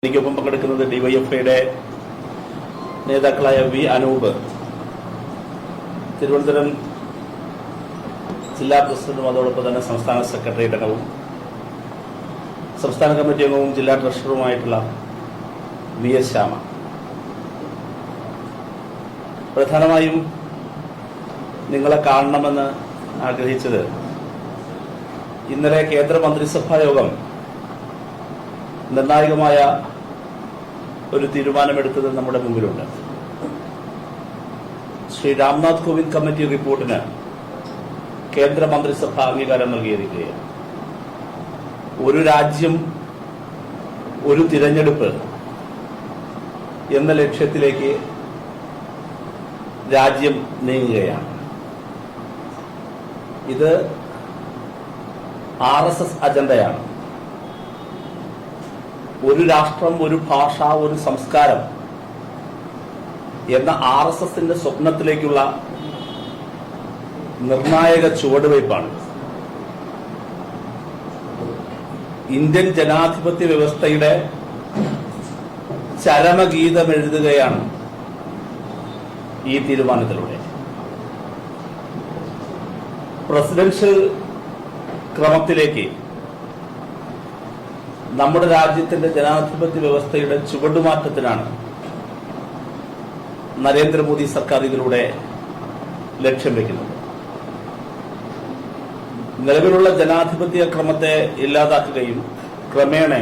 എനിക്കൊപ്പം പങ്കെടുക്കുന്നത് ഡിവൈഎഫ്ഐയുടെ നേതാക്കളായ വി അനൂപ്, തിരുവനന്തപുരം ജില്ലാ പ്രസിഡന്റും അതോടൊപ്പം തന്നെ സംസ്ഥാന സെക്രട്ടേറിയറ്റ് അംഗവും സംസ്ഥാന കമ്മിറ്റി അംഗവും ജില്ലാ ട്രഷററുമായിട്ടുള്ള വി എസ് ശ്യാമ. പ്രധാനമായും നിങ്ങളെ കാണണമെന്ന് ആഗ്രഹിച്ചത് ഇന്നലെ കേന്ദ്രമന്ത്രിസഭാ യോഗം നിർണായകമായ ഒരു തീരുമാനമെടുത്തത് നമ്മുടെ മുമ്പിലുണ്ട്. ശ്രീ രാംനാഥ് കോവിന്ദ് കമ്മിറ്റി റിപ്പോർട്ടിന് കേന്ദ്രമന്ത്രിസഭ അംഗീകാരം നൽകിയിരിക്കുകയാണ്. ഒരു രാജ്യം ഒരു തിരഞ്ഞെടുപ്പ് എന്ന ലക്ഷ്യത്തിലേക്ക് രാജ്യം നീങ്ങുകയാണ്. ഇത് RSS അജണ്ടയാണ്. ഒരു രാഷ്ട്രം, ഒരു ഭാഷ, ഒരു സംസ്കാരം എന്ന RSSന്റെ സ്വപ്നത്തിലേക്കുള്ള നിർണായക ചുവടുവയ്പ്പാണ്. ഇന്ത്യൻ ജനാധിപത്യ വ്യവസ്ഥയുടെ ചരമഗീതം എഴുതുകയാണ് ഈ തീരുമാനത്തിലൂടെ. പ്രസിഡൻഷ്യൽ ക്രമത്തിലേക്ക് നമ്മുടെ രാജ്യത്തിന്റെ ജനാധിപത്യ വ്യവസ്ഥയുടെ ചുവടുമാറ്റത്തിനാണ് നരേന്ദ്രമോദി സർക്കാർ ഇതിലൂടെ ലക്ഷ്യം വയ്ക്കുന്നത്. നിലവിലുള്ള ജനാധിപത്യ ക്രമത്തെ ഇല്ലാതാക്കുകയും ക്രമേണ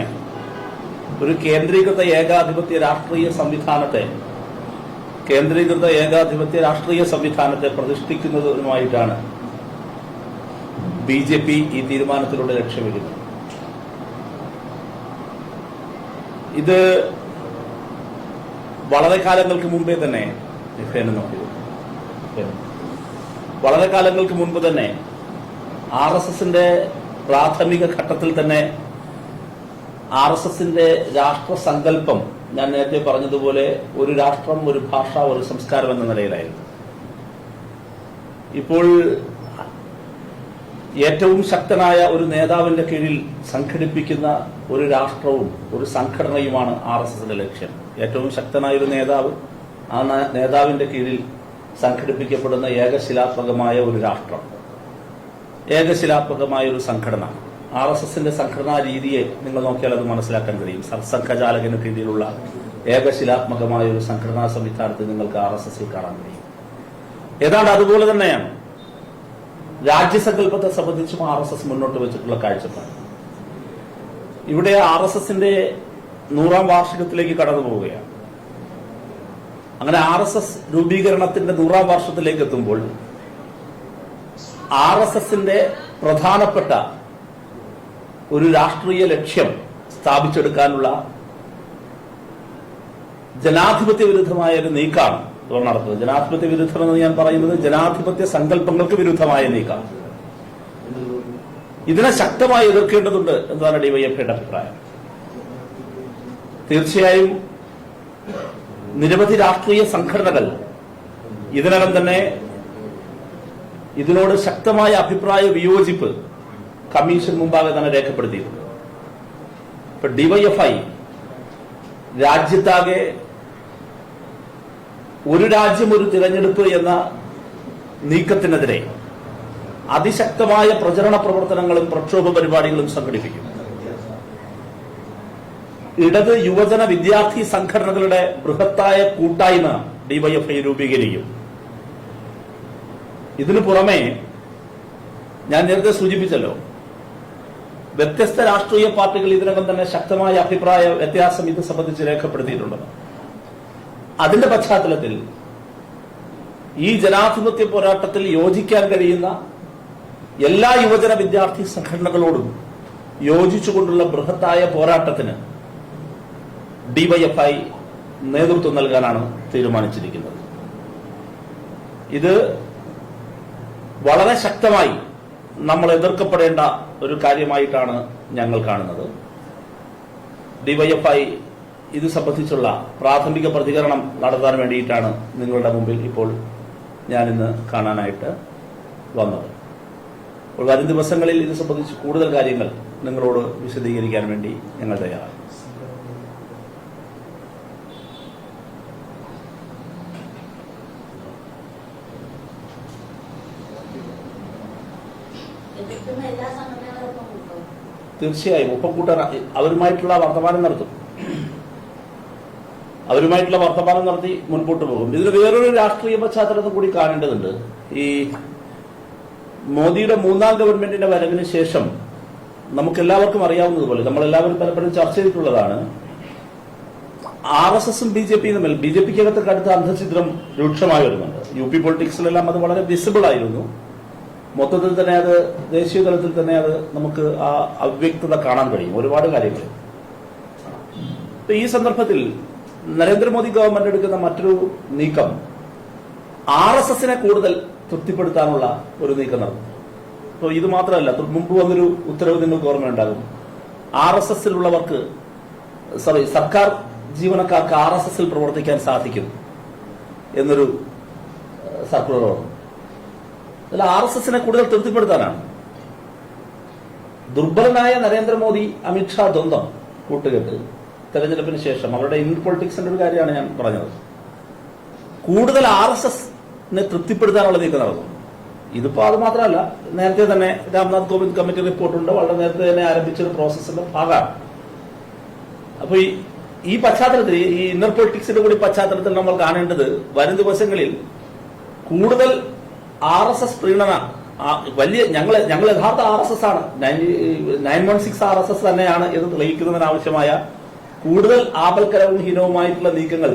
ഒരു കേന്ദ്രീകൃത ഏകാധിപത്യ രാഷ്ട്രീയ സംവിധാനത്തെ പ്രതിഷ്ഠിക്കുന്നതിനുമായിട്ടാണ് BJP ഈ തീരുമാനത്തിലൂടെ ലക്ഷ്യം വയ്ക്കുന്നത്. ഇത് വളരെ കാലങ്ങൾക്ക് മുമ്പ് തന്നെ RSSന്റെ പ്രാഥമിക ഘട്ടത്തിൽ തന്നെ RSSന്റെ രാഷ്ട്രസങ്കല്പം ഞാൻ നേരത്തെ പറഞ്ഞതുപോലെ ഒരു രാഷ്ട്രം, ഒരു ഭാഷ, ഒരു സംസ്കാരം എന്ന നിലയിലായിരുന്നു. ഇപ്പോൾ ഏറ്റവും ശക്തനായ ഒരു നേതാവിന്റെ കീഴിൽ സംഘടിപ്പിക്കുന്ന ഒരു രാഷ്ട്രവും ഒരു സംഘടനയുമാണ് RSSന്റെ ലക്ഷ്യം. ഏറ്റവും ശക്തനായ ഒരു നേതാവ്, ആ നേതാവിന്റെ കീഴിൽ സംഘടിപ്പിക്കപ്പെടുന്ന ഏകശിലാത്മകമായ ഒരു രാഷ്ട്രം, ഏകശിലാത്മകമായ ഒരു സംഘടന. RSSന്റെ സംഘടനാ രീതിയെ നിങ്ങൾ നോക്കിയാൽ അത് മനസ്സിലാക്കാൻ കഴിയും. സർസംഘചാലകന് കീഴിലുള്ള ഏകശിലാത്മകമായ ഒരു സംഘടനാ സംവിധാനത്തെ നിങ്ങൾക്ക് RSSൽ കാണാൻ കഴിയും. ഏതാണ്ട് അതുപോലെ തന്നെയാണ് രാജ്യസങ്കല്പത്തെ സംബന്ധിച്ചും RSS മുന്നോട്ട് വെച്ചിട്ടുള്ള കാഴ്ചപ്പാട്. ഇവിടെ RSSന്റെ 100ാം വാർഷികത്തിലേക്ക് കടന്നു പോവുകയാണ്. അങ്ങനെ RSS രൂപീകരണത്തിന്റെ 100ാം വർഷത്തിലേക്ക് എത്തുമ്പോൾ RSSന്റെ പ്രധാനപ്പെട്ട ഒരു രാഷ്ട്രീയ ലക്ഷ്യം സ്ഥാപിച്ചെടുക്കാനുള്ള ജനാധിപത്യ വിരുദ്ധമായ ഒരു നീക്കമാണ് ഇവർ നടത്തുന്നത്. ജനാധിപത്യ വിരുദ്ധം എന്ന് ഞാൻ പറയുന്നത് ജനാധിപത്യ സങ്കല്പങ്ങൾക്ക് വിരുദ്ധമായ നീക്കം. ഇതിനെ ശക്തമായി എതിർക്കേണ്ടതുണ്ട് എന്നതാണ് ഡിവൈഎഫ്ഐയുടെ അഭിപ്രായം. തീർച്ചയായും നിരവധി രാഷ്ട്രീയ സംഘടനകൾ ഇതിനകം തന്നെ ഇതിനോട് ശക്തമായ അഭിപ്രായ വിയോജിപ്പ് കമ്മീഷൻ മുമ്പാകെ തന്നെ രേഖപ്പെടുത്തിയിട്ടുണ്ട്. ഇപ്പൊ ഡിവൈഎഫ്ഐ രാജ്യത്താകെ ഒരു രാജ്യം ഒരു തിരഞ്ഞെടുപ്പ് എന്ന നീക്കത്തിനെതിരെ അതിശക്തമായ പ്രചരണ പ്രവർത്തനങ്ങളും പ്രക്ഷോഭ പരിപാടികളും സംഘടിപ്പിക്കും. ഇടത് യുവജന വിദ്യാർത്ഥി സംഘടനകളുടെ ബൃഹത്തായ കൂട്ടായ്മ ഡിവൈഎഫ്ഐ രൂപീകരിക്കും. ഇതിനു പുറമെ ഞാൻ നേരത്തെ സൂചിപ്പിച്ചല്ലോ, വ്യത്യസ്ത രാഷ്ട്രീയ പാർട്ടികൾ ഇതിനകം തന്നെ ശക്തമായ അഭിപ്രായ വ്യത്യാസം ഇത് സംബന്ധിച്ച് രേഖപ്പെടുത്തിയിട്ടുണ്ട്. അതിന്റെ പശ്ചാത്തലത്തിൽ ഈ ജനാധിപത്യ പോരാട്ടത്തിൽ യോജിക്കാൻ കഴിയുന്ന എല്ലാ യുവജന വിദ്യാർത്ഥി സംഘടനകളോടും യോജിച്ചുകൊണ്ടുള്ള ബൃഹത്തായ പോരാട്ടത്തിന് ഡിവൈഎഫ്ഐ നേതൃത്വം നൽകാനാണ് തീരുമാനിച്ചിരിക്കുന്നത്. ഇത് വളരെ ശക്തമായി നമ്മൾ എതിർക്കപ്പെടേണ്ട ഒരു കാര്യമായിട്ടാണ് ഞങ്ങൾ കാണുന്നത്. ഡിവൈഎഫ്ഐ ഇത് സംബന്ധിച്ചുള്ള പ്രാഥമിക പ്രതികരണം നടത്താൻ വേണ്ടിയിട്ടാണ് നിങ്ങളുടെ മുമ്പിൽ ഇപ്പോൾ ഞാനിന്ന് കാണാനായിട്ട് വന്നത്. അപ്പോൾ വരും ദിവസങ്ങളിൽ ഇത് സംബന്ധിച്ച് കൂടുതൽ കാര്യങ്ങൾ നിങ്ങളോട് വിശദീകരിക്കാൻ വേണ്ടി ഞങ്ങൾ തയ്യാറാണ്. തീർച്ചയായും ഒപ്പം കൂട്ടാൻ അവരുമായിട്ടുള്ള വർത്തമാനം നടത്തും. അവരുമായിട്ടുള്ള വർത്തമാനം നടത്തി മുൻപോട്ട് പോകും. ഇതിന് വേറൊരു രാഷ്ട്രീയ പശ്ചാത്തലത്തിൽ കൂടി കാണേണ്ടതുണ്ട്. ഈ മോദിയുടെ മൂന്നാം ഗവൺമെന്റിന്റെ വരവിന് ശേഷം നമുക്കെല്ലാവർക്കും അറിയാവുന്നതുപോലെ നമ്മളെല്ലാവരും പലപ്പോഴും ചർച്ച ചെയ്തിട്ടുള്ളതാണ്, RSSും BJPയും തമ്മിൽ BJPക്കകത്ത് കടുത്ത അന്തഃഛിദ്രം രൂക്ഷമായി വരുന്നുണ്ട്. UP പൊളിറ്റിക്സിലെല്ലാം അത് വളരെ വിസിബിൾ ആയിരുന്നു. മൊത്തത്തിൽ തന്നെ അത് ദേശീയ തലത്തിൽ തന്നെ അത് നമുക്ക് ആ അവ്യക്തത കാണാൻ കഴിയും ഒരുപാട് കാര്യങ്ങൾ. ഈ സന്ദർഭത്തിൽ നരേന്ദ്രമോദി ഗവൺമെന്റ് എടുക്കുന്ന മറ്റൊരു നീക്കം RSSനെ കൂടുതൽ തൃപ്തിപ്പെടുത്താനുള്ള ഒരു നീക്കം നടന്നു. അപ്പോൾ ഇത് മാത്രമല്ല, മുമ്പ് വന്നൊരു ഉത്തരവ് നിങ്ങൾക്ക് ഓർമ്മയുണ്ടാകും. RSSലുള്ളവർക്ക് സർക്കാർ ജീവനക്കാർക്ക് RSSൽ പ്രവർത്തിക്കാൻ സാധിക്കും എന്നൊരു സർക്കുലർ വന്നു. അതിൽ RSSനെ കൂടുതൽ തൃപ്തിപ്പെടുത്താനാണ്. ദുർബലനായ നരേന്ദ്രമോദി അമിത്ഷാ ദ്വന്ദ്ം കൂട്ടുകെട്ട് തെരഞ്ഞെടുപ്പിന് ശേഷം അവരുടെ ഇൻ പൊളിറ്റിക്സിന്റെ ഒരു കാര്യമാണ് ഞാൻ പറഞ്ഞത്. കൂടുതൽ RSSനെ തൃപ്തിപ്പെടുത്താനുള്ള നീക്കം നടന്നു. ഇതിപ്പോ അത് മാത്രമല്ല, നേരത്തെ തന്നെ രാംനാഥ് കോവിന്ദ് കമ്മിറ്റി റിപ്പോർട്ടുണ്ട്, വളരെ നേരത്തെ തന്നെ ആരംഭിച്ചൊരു പ്രോസസ്സിന്റെ ഭാഗമാണ്. അപ്പൊ ഈ പശ്ചാത്തലത്തിൽ, ഈ ഇന്നർ പൊളിറ്റിക്സിന്റെ കൂടി പശ്ചാത്തലത്തിൽ നമ്മൾ കാണേണ്ടത്, വരും ദിവസങ്ങളിൽ കൂടുതൽ RSS പ്രീണന വലിയ ഞങ്ങൾ യഥാർത്ഥ RSS ആണ്, 916 RSS തന്നെയാണ് എന്ന് തെളിയിക്കുന്നതിനാവശ്യമായ കൂടുതൽ ആപൽക്കരവും ഹീനവുമായിട്ടുള്ള നീക്കങ്ങൾ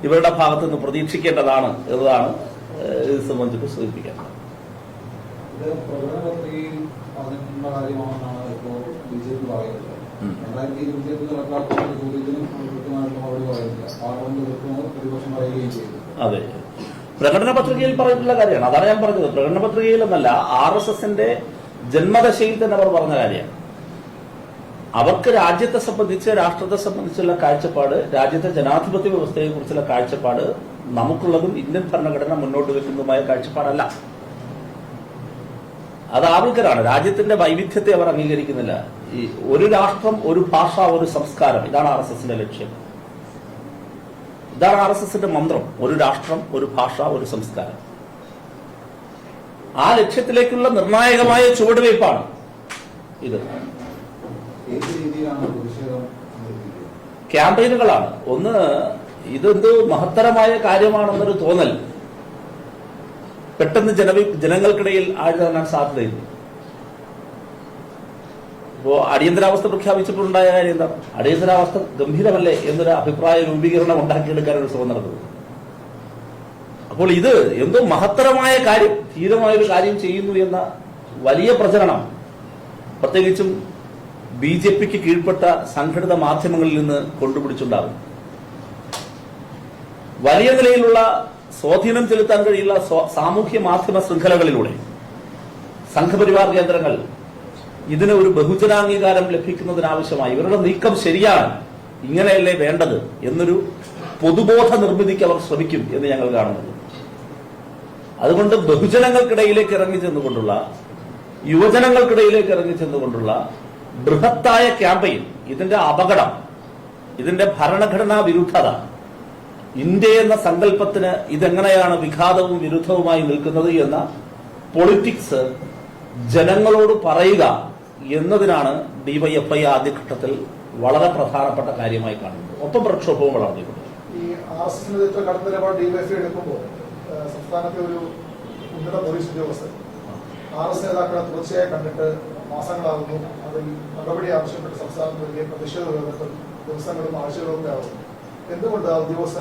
ഇവരുടെ ഭാഗത്തു നിന്ന് പ്രതീക്ഷിക്കേണ്ടതാണ് എന്നതാണ് ഇത് സംബന്ധിച്ച് സൂചിപ്പിക്കുന്നത്. അതെ, പ്രകടന പത്രികയിൽ പറഞ്ഞിട്ടുള്ള കാര്യമാണ്. അതാണ് ഞാൻ പറഞ്ഞത്. പ്രകടന പത്രികയിൽ എന്നല്ല, RSSന്റെ ജന്മദശയിൽ തന്നെ അവർ പറഞ്ഞ കാര്യമാണ്. അവർക്ക് രാജ്യത്തെ സംബന്ധിച്ച്, രാഷ്ട്രത്തെ സംബന്ധിച്ചുള്ള കാഴ്ചപ്പാട്, രാജ്യത്തെ ജനാധിപത്യ വ്യവസ്ഥയെ കുറിച്ചുള്ള കാഴ്ചപ്പാട് നമുക്കുള്ളതും ഇന്ത്യൻ ഭരണഘടന മുന്നോട്ട് വെക്കുന്നതുമായ കാഴ്ചപ്പാടല്ല. അത് ആവിൽക്കരാണ്. രാജ്യത്തിന്റെ വൈവിധ്യത്തെ അവർ അംഗീകരിക്കുന്നില്ല. ഈ ഒരു രാഷ്ട്രം, ഒരു ഭാഷ, ഒരു സംസ്കാരം, ഇതാണ് RSSന്റെ ലക്ഷ്യം. ഇതാണ് RSSന്റെ മന്ത്രം. ഒരു രാഷ്ട്രം, ഒരു ഭാഷ, ഒരു സംസ്കാരം. ആ ലക്ഷ്യത്തിലേക്കുള്ള നിർണായകമായ ചുവടുവയ്പ്പാണ് ഇത്. ക്യാമ്പയിനുകളാണ്. ഒന്ന്, ഇതെന്ത് മഹത്തരമായ കാര്യമാണെന്നൊരു തോന്നൽ പെട്ടെന്ന് ജനങ്ങൾക്കിടയിൽ ആഴ്ന്നിറങ്ങാൻ സാധ്യതയുണ്ട്. ഇപ്പോ അടിയന്തരാവസ്ഥ പ്രഖ്യാപിച്ചപ്പോഴുണ്ടായ കാര്യം എന്താണ്? അടിയന്തരാവസ്ഥ ഗംഭീരമല്ലേ എന്നൊരു അഭിപ്രായ രൂപീകരണം ഉണ്ടാക്കിയെടുക്കാൻ ഒരു ശ്രമം നടന്നത്. അപ്പോൾ ഇത് എന്തോ മഹത്തരമായ കാര്യം, ധീരമായൊരു കാര്യം ചെയ്യുന്നു എന്ന വലിയ പ്രചരണം പ്രത്യേകിച്ചും BJPക്ക് കീഴ്പ്പെട്ട സംഘടിത മാധ്യമങ്ങളിൽ നിന്ന് കൊണ്ടുപിടിച്ചുണ്ടാകും. വലിയ നിലയിലുള്ള സ്വാധീനം ചെലുത്താൻ കഴിയുള്ള സാമൂഹ്യ മാധ്യമ ശൃംഖലകളിലൂടെ സംഘപരിവാർ കേന്ദ്രങ്ങൾ ഇതിന് ഒരു ബഹുജനാംഗീകാരം ലഭിക്കുന്നതിനാവശ്യമായി ഇവരുടെ നീക്കം ശരിയാണ്, ഇങ്ങനെയല്ലേ വേണ്ടത് എന്നൊരു പൊതുബോധ നിർമ്മിതിക്ക് അവർ ശ്രമിക്കും എന്ന് ഞങ്ങൾ കാണുന്നത്. അതുകൊണ്ട് ബഹുജനങ്ങൾക്കിടയിലേക്ക് ഇറങ്ങിച്ചെന്നുകൊണ്ടുള്ള, യുവജനങ്ങൾക്കിടയിലേക്ക് ഇറങ്ങിച്ചെന്നുകൊണ്ടുള്ള ബൃഹത്തായ ക്യാമ്പയിൻ, ഇതിന്റെ അപകടം, ഇതിന്റെ ഭരണഘടനാ വിരുദ്ധത, ഇന്ത്യ എന്ന സങ്കല്പത്തിന് ഇതെങ്ങനെയാണ് വിഘാതവും വിരുദ്ധവുമായി നിൽക്കുന്നത് എന്ന പൊളിറ്റിക്സ് ജനങ്ങളോട് പറയുക എന്നതിനാണ് DYFI ആദ്യഘട്ടത്തിൽ വളരെ പ്രധാനപ്പെട്ട കാര്യമായി കാണുന്നത്. ഒപ്പം പ്രക്ഷോഭവും വളർന്നിട്ടുണ്ട്. ഈ RSSനെതിരെ കടുത്ത നിലപാട് DYFI എടുക്കുമ്പോൾ സംസ്ഥാനത്തെ ഒരു ഉന്നത പോലീസ് ഉദ്യോഗസ്ഥൻ RS നേതാക്കളെ തുടർച്ചയായി കണ്ടിട്ട് മാസങ്ങളാകുന്നു, അതിൽ നടപടി ആവശ്യപ്പെട്ട് സംസ്ഥാനത്ത് വലിയ പ്രതിഷേധ ദിവസങ്ങളും ആഴ്ചകളും ആകുന്നു. എന്തുകൊണ്ട് ആ ഉദ്യോഗസ്ഥ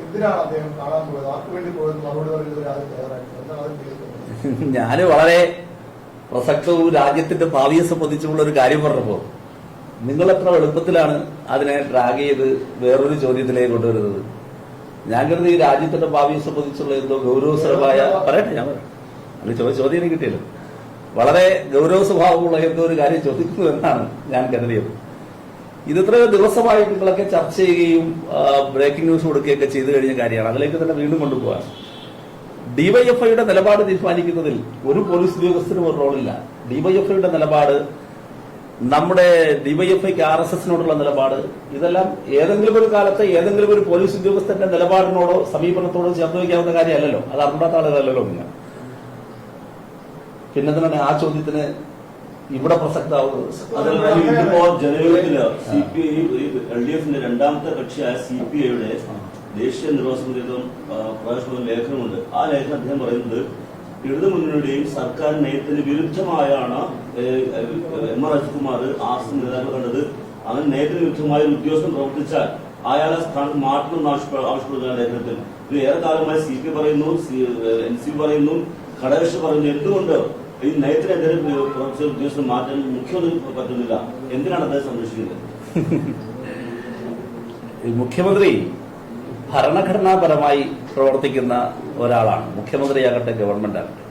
എന്തിനാണ് അദ്ദേഹം കാണാൻ പോയത്, ആർക്കു വേണ്ടി പോയത്, മറുപടി പറയുന്നത് ആദ്യം തയ്യാറായിട്ട് എന്താണ് അതിൽ തീരുന്നത്? ഞാൻ വളരെ പ്രസക്തവും രാജ്യത്തിന്റെ ഭാവിയെ സംബന്ധിച്ചുള്ള ഒരു കാര്യം പറഞ്ഞപ്പോൾ നിങ്ങൾ എത്ര എളുപ്പത്തിലാണ് അതിനെ ഡ്രാഗ് ചെയ്ത് വേറൊരു ചോദ്യത്തിലേക്ക് കൊണ്ടുവരുന്നത്. ഞാൻ കരുതി ഈ രാജ്യത്തിന്റെ ഭാവിയെ സംബന്ധിച്ചുള്ള എന്തോ ഗൗരവസ്വരമായ, പറയട്ടെ, ഞാൻ പറയാം, അത് ചോദ്യം കിട്ടിയല്ലോ, വളരെ ഗൗരവ സ്വഭാവമുള്ള എന്തോ ഒരു കാര്യം ചോദിക്കുന്നു എന്നാണ് ഞാൻ കരുതിയത്. ഇതെത്രയോ ദിവസമായി നിങ്ങളൊക്കെ ചർച്ച ചെയ്യുകയും ബ്രേക്കിംഗ് ന്യൂസ് കൊടുക്കുകയൊക്കെ ചെയ്തു കഴിഞ്ഞ കാര്യമാണ്. അതിലേക്ക് തന്നെ വീണ്ടും കൊണ്ടുപോകാൻ DYFIയുടെ നിലപാട് തീരുമാനിക്കുന്നതിൽ ഒരു പോലീസ് ഉദ്യോഗസ്ഥനും ഒരു റോളില്ല. DYFIയുടെ നിലപാട്, നമ്മുടെ DYFIക്ക് RSSനോടുള്ള നിലപാട്, ഇതെല്ലാം ഏതെങ്കിലും ഒരു കാലത്ത് ഏതെങ്കിലും ഒരു പോലീസ് ഉദ്യോഗസ്ഥന്റെ നിലപാടിനോടോ സമീപനത്തോടോ ചേർത്ത് വയ്ക്കാവുന്ന കാര്യമല്ലല്ലോ. അത് അറിഞ്ഞാത്ത ആളുകളല്ലോ. പിന്നെ തന്നെ ആ ചോദ്യത്തിന് ഇവിടെ പ്രസക്തമാവുന്നത്. അതല്ല, ഇതിപ്പോ ജനവിധത്തില് LDF രണ്ടാമത്തെ കക്ഷിയായ CPI ദേശീയ നിർവാഹക സമിതി പ്രകാശിക്കുന്ന ലേഖനമുണ്ട്. ആ ലേഖനം അദ്ദേഹം പറയുന്നത് ഇടതുമുന്നണിയുടെയും സർക്കാർ നയത്തിന് വിരുദ്ധമായാണ് MR അജിത്കുമാർ RSS നേതാക്കൾ കണ്ടത്. അങ്ങനെ നയത്തിന് വിരുദ്ധമായ ഒരു ഉദ്യോഗസ്ഥൻ പ്രവർത്തിച്ചാൽ അയാളെ സ്ഥാനത്ത് മാറ്റണമെന്ന് ആവശ്യപ്പെടുന്ന ലേഖനത്തിൽ ഇത് ഏറെ കാലമായി CPI പറയുന്നു, NCP പറയുന്നു, ഘടകകക്ഷി പറയുന്നു. എന്തുകൊണ്ട് ഈ നയത്തിനെതിരെ പ്രവർത്തിച്ച ഉദ്യോഗസ്ഥൻ മാറ്റാൻ മുഖ്യമന്ത്രി പറ്റുന്നില്ല? എന്തിനാണ് അദ്ദേഹം സംരക്ഷിക്കുന്നത്? മുഖ്യമന്ത്രി ഭരണഘടനാപരമായി പ്രവർത്തിക്കുന്ന ഒരാളാണ്. മുഖ്യമന്ത്രിയാകട്ടെ ഗവൺമെന്റ് ആകട്ടെ.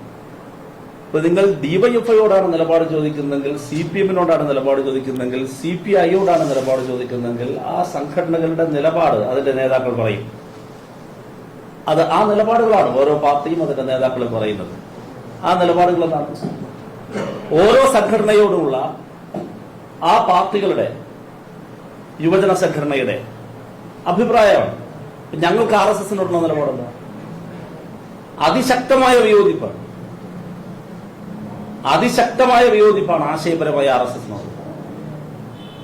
ഇപ്പൊ നിങ്ങൾ DYFIയോടാണ് നിലപാട് ചോദിക്കുന്നെങ്കിൽ, CPM-നോടാണ് നിലപാട് ചോദിക്കുന്നെങ്കിൽ, CPI-യോടാണ് നിലപാട് ചോദിക്കുന്നെങ്കിൽ ആ സംഘടനകളുടെ നിലപാട് അതിന്റെ നേതാക്കൾ പറയും. അത് ആ നിലപാടുകളാണ് ഓരോ പാർട്ടിയും അതിന്റെ നേതാക്കളും പറയുന്നത്. ആ നിലപാടുകൾ എന്താണ്? ഓരോ സംഘടനയോടുമുള്ള ആ പാർട്ടികളുടെ യുവജന സംഘടനയുടെ അഭിപ്രായമാണ്. ഞങ്ങൾക്ക് RSSനോടുള്ള നിലപാടെന്താ? അതിശക്തമായ വിയോജിപ്പാണ്. അതിശക്തമായ വിയോജിപ്പാണ് ആശയപരമായ RSSനോട്.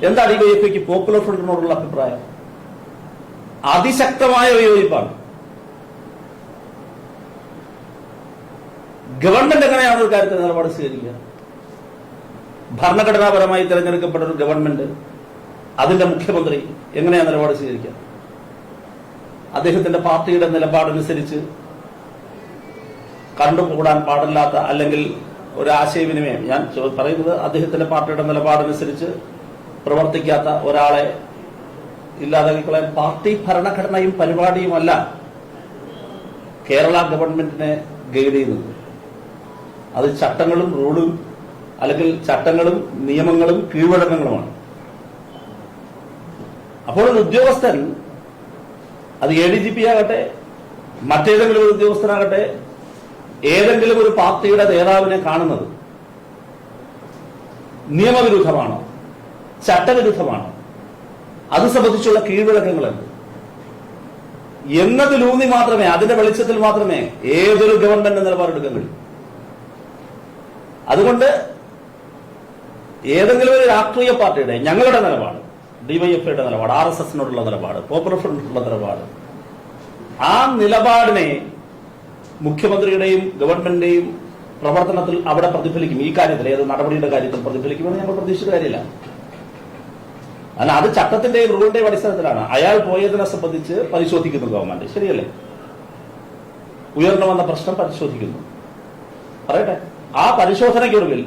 എന്താണ് DYFIക്ക് പോപ്പുലർ ഫ്രണ്ടിനോടുള്ള അഭിപ്രായം? അതിശക്തമായ വിയോജിപ്പാണ്. ഗവൺമെന്റ് എങ്ങനെയാണ് ഒരു കാര്യത്തിൽ നിലപാട് സ്വീകരിക്കുക? ഭരണഘടനാപരമായി തിരഞ്ഞെടുക്കപ്പെട്ട ഒരു ഗവൺമെന്റ്, അതിന്റെ മുഖ്യമന്ത്രി എങ്ങനെയാണ് നിലപാട് സ്വീകരിക്കുക? അദ്ദേഹത്തിന്റെ പാർട്ടിയുടെ നിലപാടനുസരിച്ച് കണ്ടുകൂടാൻ പാടില്ലാത്ത അല്ലെങ്കിൽ ഒരു ആശയവിനിമയം, ഞാൻ പറയുന്നത് അദ്ദേഹത്തിന്റെ പാർട്ടിയുടെ നിലപാടനുസരിച്ച് പ്രവർത്തിക്കാത്ത ഒരാളെ ഇല്ലാതാക്കിക്കളയാൻ പാർട്ടി ഭരണഘടനയും പരിപാടിയുമല്ല കേരള ഗവൺമെന്റിനെ ഗൈഡ് ചെയ്യുന്നത്. അത് ചട്ടങ്ങളും റൂളും അല്ലെങ്കിൽ ചട്ടങ്ങളും നിയമങ്ങളും കീഴ്വഴക്കങ്ങളുമാണ്. അപ്പോൾ ഒരു ഉദ്യോഗസ്ഥൻ, അത് ADGP ആകട്ടെ മറ്റേതെങ്കിലും ഒരു ഉദ്യോഗസ്ഥനാകട്ടെ, ഏതെങ്കിലും ഒരു പാർട്ടിയുടെ നേതാവിനെ കാണുന്നത് നിയമവിരുദ്ധമാണോ ചട്ടവിരുദ്ധമാണോ, അത് സംബന്ധിച്ചുള്ള കീഴ്വഴക്കങ്ങളുണ്ട് എന്നതിലൂന്നി മാത്രമേ, അതിന്റെ വെളിച്ചത്തിൽ മാത്രമേ ഏതൊരു ഗവൺമെന്റ് നിലപാടെടുക്കാൻ കഴിയൂ. അതുകൊണ്ട് ഏതെങ്കിലും ഒരു രാഷ്ട്രീയ പാർട്ടിയുടെ, ഞങ്ങളുടെ നിലപാട്, DYFIയുടെ നിലപാട്, RSSനോടുള്ള നിലപാട്, പോപ്പുലർ ഫ്രണ്ടിനുള്ള നിലപാട്, ആ നിലപാടിനെ മുഖ്യമന്ത്രിയുടെയും ഗവൺമെന്റിന്റെയും പ്രവർത്തനത്തിൽ അവിടെ പ്രതിഫലിക്കും. ഈ കാര്യത്തിൽ, ഏത് നടപടിയുടെ കാര്യത്തിൽ പ്രതിഫലിക്കുമെന്ന് ഞങ്ങൾ പ്രതീക്ഷിച്ച കാര്യമില്ല. അല്ല, അത് ചട്ടത്തിന്റെയും റൂളിന്റെയും അടിസ്ഥാനത്തിലാണ്. അയാൾ പോയതിനെ സംബന്ധിച്ച് പരിശോധിക്കുന്നു ഗവൺമെന്റ്, ശരിയല്ലേ? ഉയർന്നു വന്ന പ്രശ്നം പരിശോധിക്കുന്നു. പറയട്ടെ, ആ പരിശോധനയ്ക്കൊടുവിൽ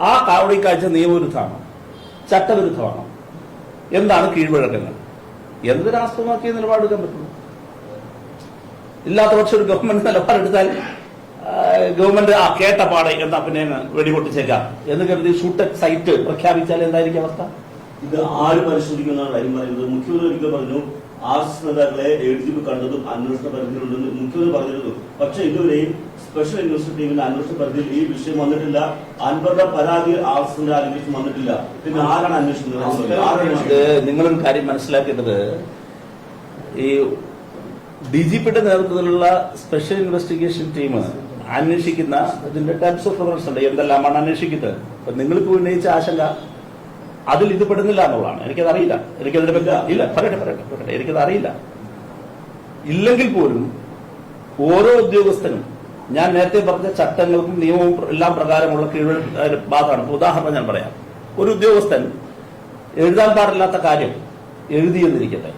ആ കൂടിക്കാഴ്ച നിയമവിരുദ്ധമാണോ ചട്ടവിരുദ്ധമാണോ, എന്താണ് കീഴ്വഴക്കങ്ങൾ, എന്ത് രാഷ്ട്രീയമാക്കിയ നിലപാടെടുക്കാൻ പറ്റുള്ളൂ? ഇല്ലാത്ത പക്ഷം ഒരു ഗവൺമെന്റ് നിലപാടെടുത്താൽ ഗവൺമെന്റ് കേട്ട പാടെ എന്താ പിന്നെ വെടിപൊട്ടിച്ചേക്കാം എന്ന് കരുതി ഷൂട്ടഡ് സൈറ്റ് പ്രഖ്യാപിച്ചാൽ എന്തായിരിക്കും അവസ്ഥ? ഇത് ആര് പരിശോധിക്കുന്നതാണ് കാര്യം പറയുന്നത്. മുഖ്യമന്ത്രി ഒരിക്കൽ പറഞ്ഞു RSS നേതാക്കളെ ADGP കണ്ടതും അന്വേഷണ പരിധിയിലുണ്ടെന്ന് മുഖ്യമന്ത്രി പറഞ്ഞിരുന്നു. പക്ഷെ ഇതുവരെയും സ്പെഷ്യൽ ഇൻവെസ്റ്റിഗേഷൻ ടീമിന്റെ അന്വേഷണ പരിധിയിൽ ഈ വിഷയം വന്നിട്ടില്ല. അൻവറുടെ പരാതി RSSന്റെ അന്വേഷണം വന്നിട്ടില്ല. പിന്നെ ആരാണ് അന്വേഷിക്കുന്നത്? നിങ്ങളൊരു കാര്യം മനസ്സിലാക്കേണ്ടത്, ഈ DGPയുടെ നേതൃത്വത്തിലുള്ള സ്പെഷ്യൽ ഇൻവെസ്റ്റിഗേഷൻ ടീം അന്വേഷിക്കുന്ന ഇതിന്റെ ടൈപ്സ് ഓഫ് റെഫറൻസ് ഉണ്ട്, എന്തെല്ലാമാണ് അന്വേഷിക്കുന്നത്. അപ്പൊ നിങ്ങൾക്ക് ഉന്നയിച്ച ആശങ്ക അതിൽ ഇത് പെടുന്നില്ല എന്നുള്ളതാണ്. എനിക്കതറിയില്ല, എനിക്കതിനെ പറ്റി ഇല്ല. പറയട്ടെ, എനിക്കത് അറിയില്ല. ഇല്ലെങ്കിൽ പോലും ഓരോ ഉദ്യോഗസ്ഥനും ഞാൻ നേരത്തെ പറഞ്ഞ ചട്ടങ്ങൾക്കും നിയമവും എല്ലാം പ്രകാരമുള്ള കീഴ് ബാധമാണ്. ഉദാഹരണം ഞാൻ പറയാം. ഒരു ഉദ്യോഗസ്ഥൻ എഴുതാൻ പാടില്ലാത്ത കാര്യം എഴുതിയെന്നിരിക്കട്ടെ,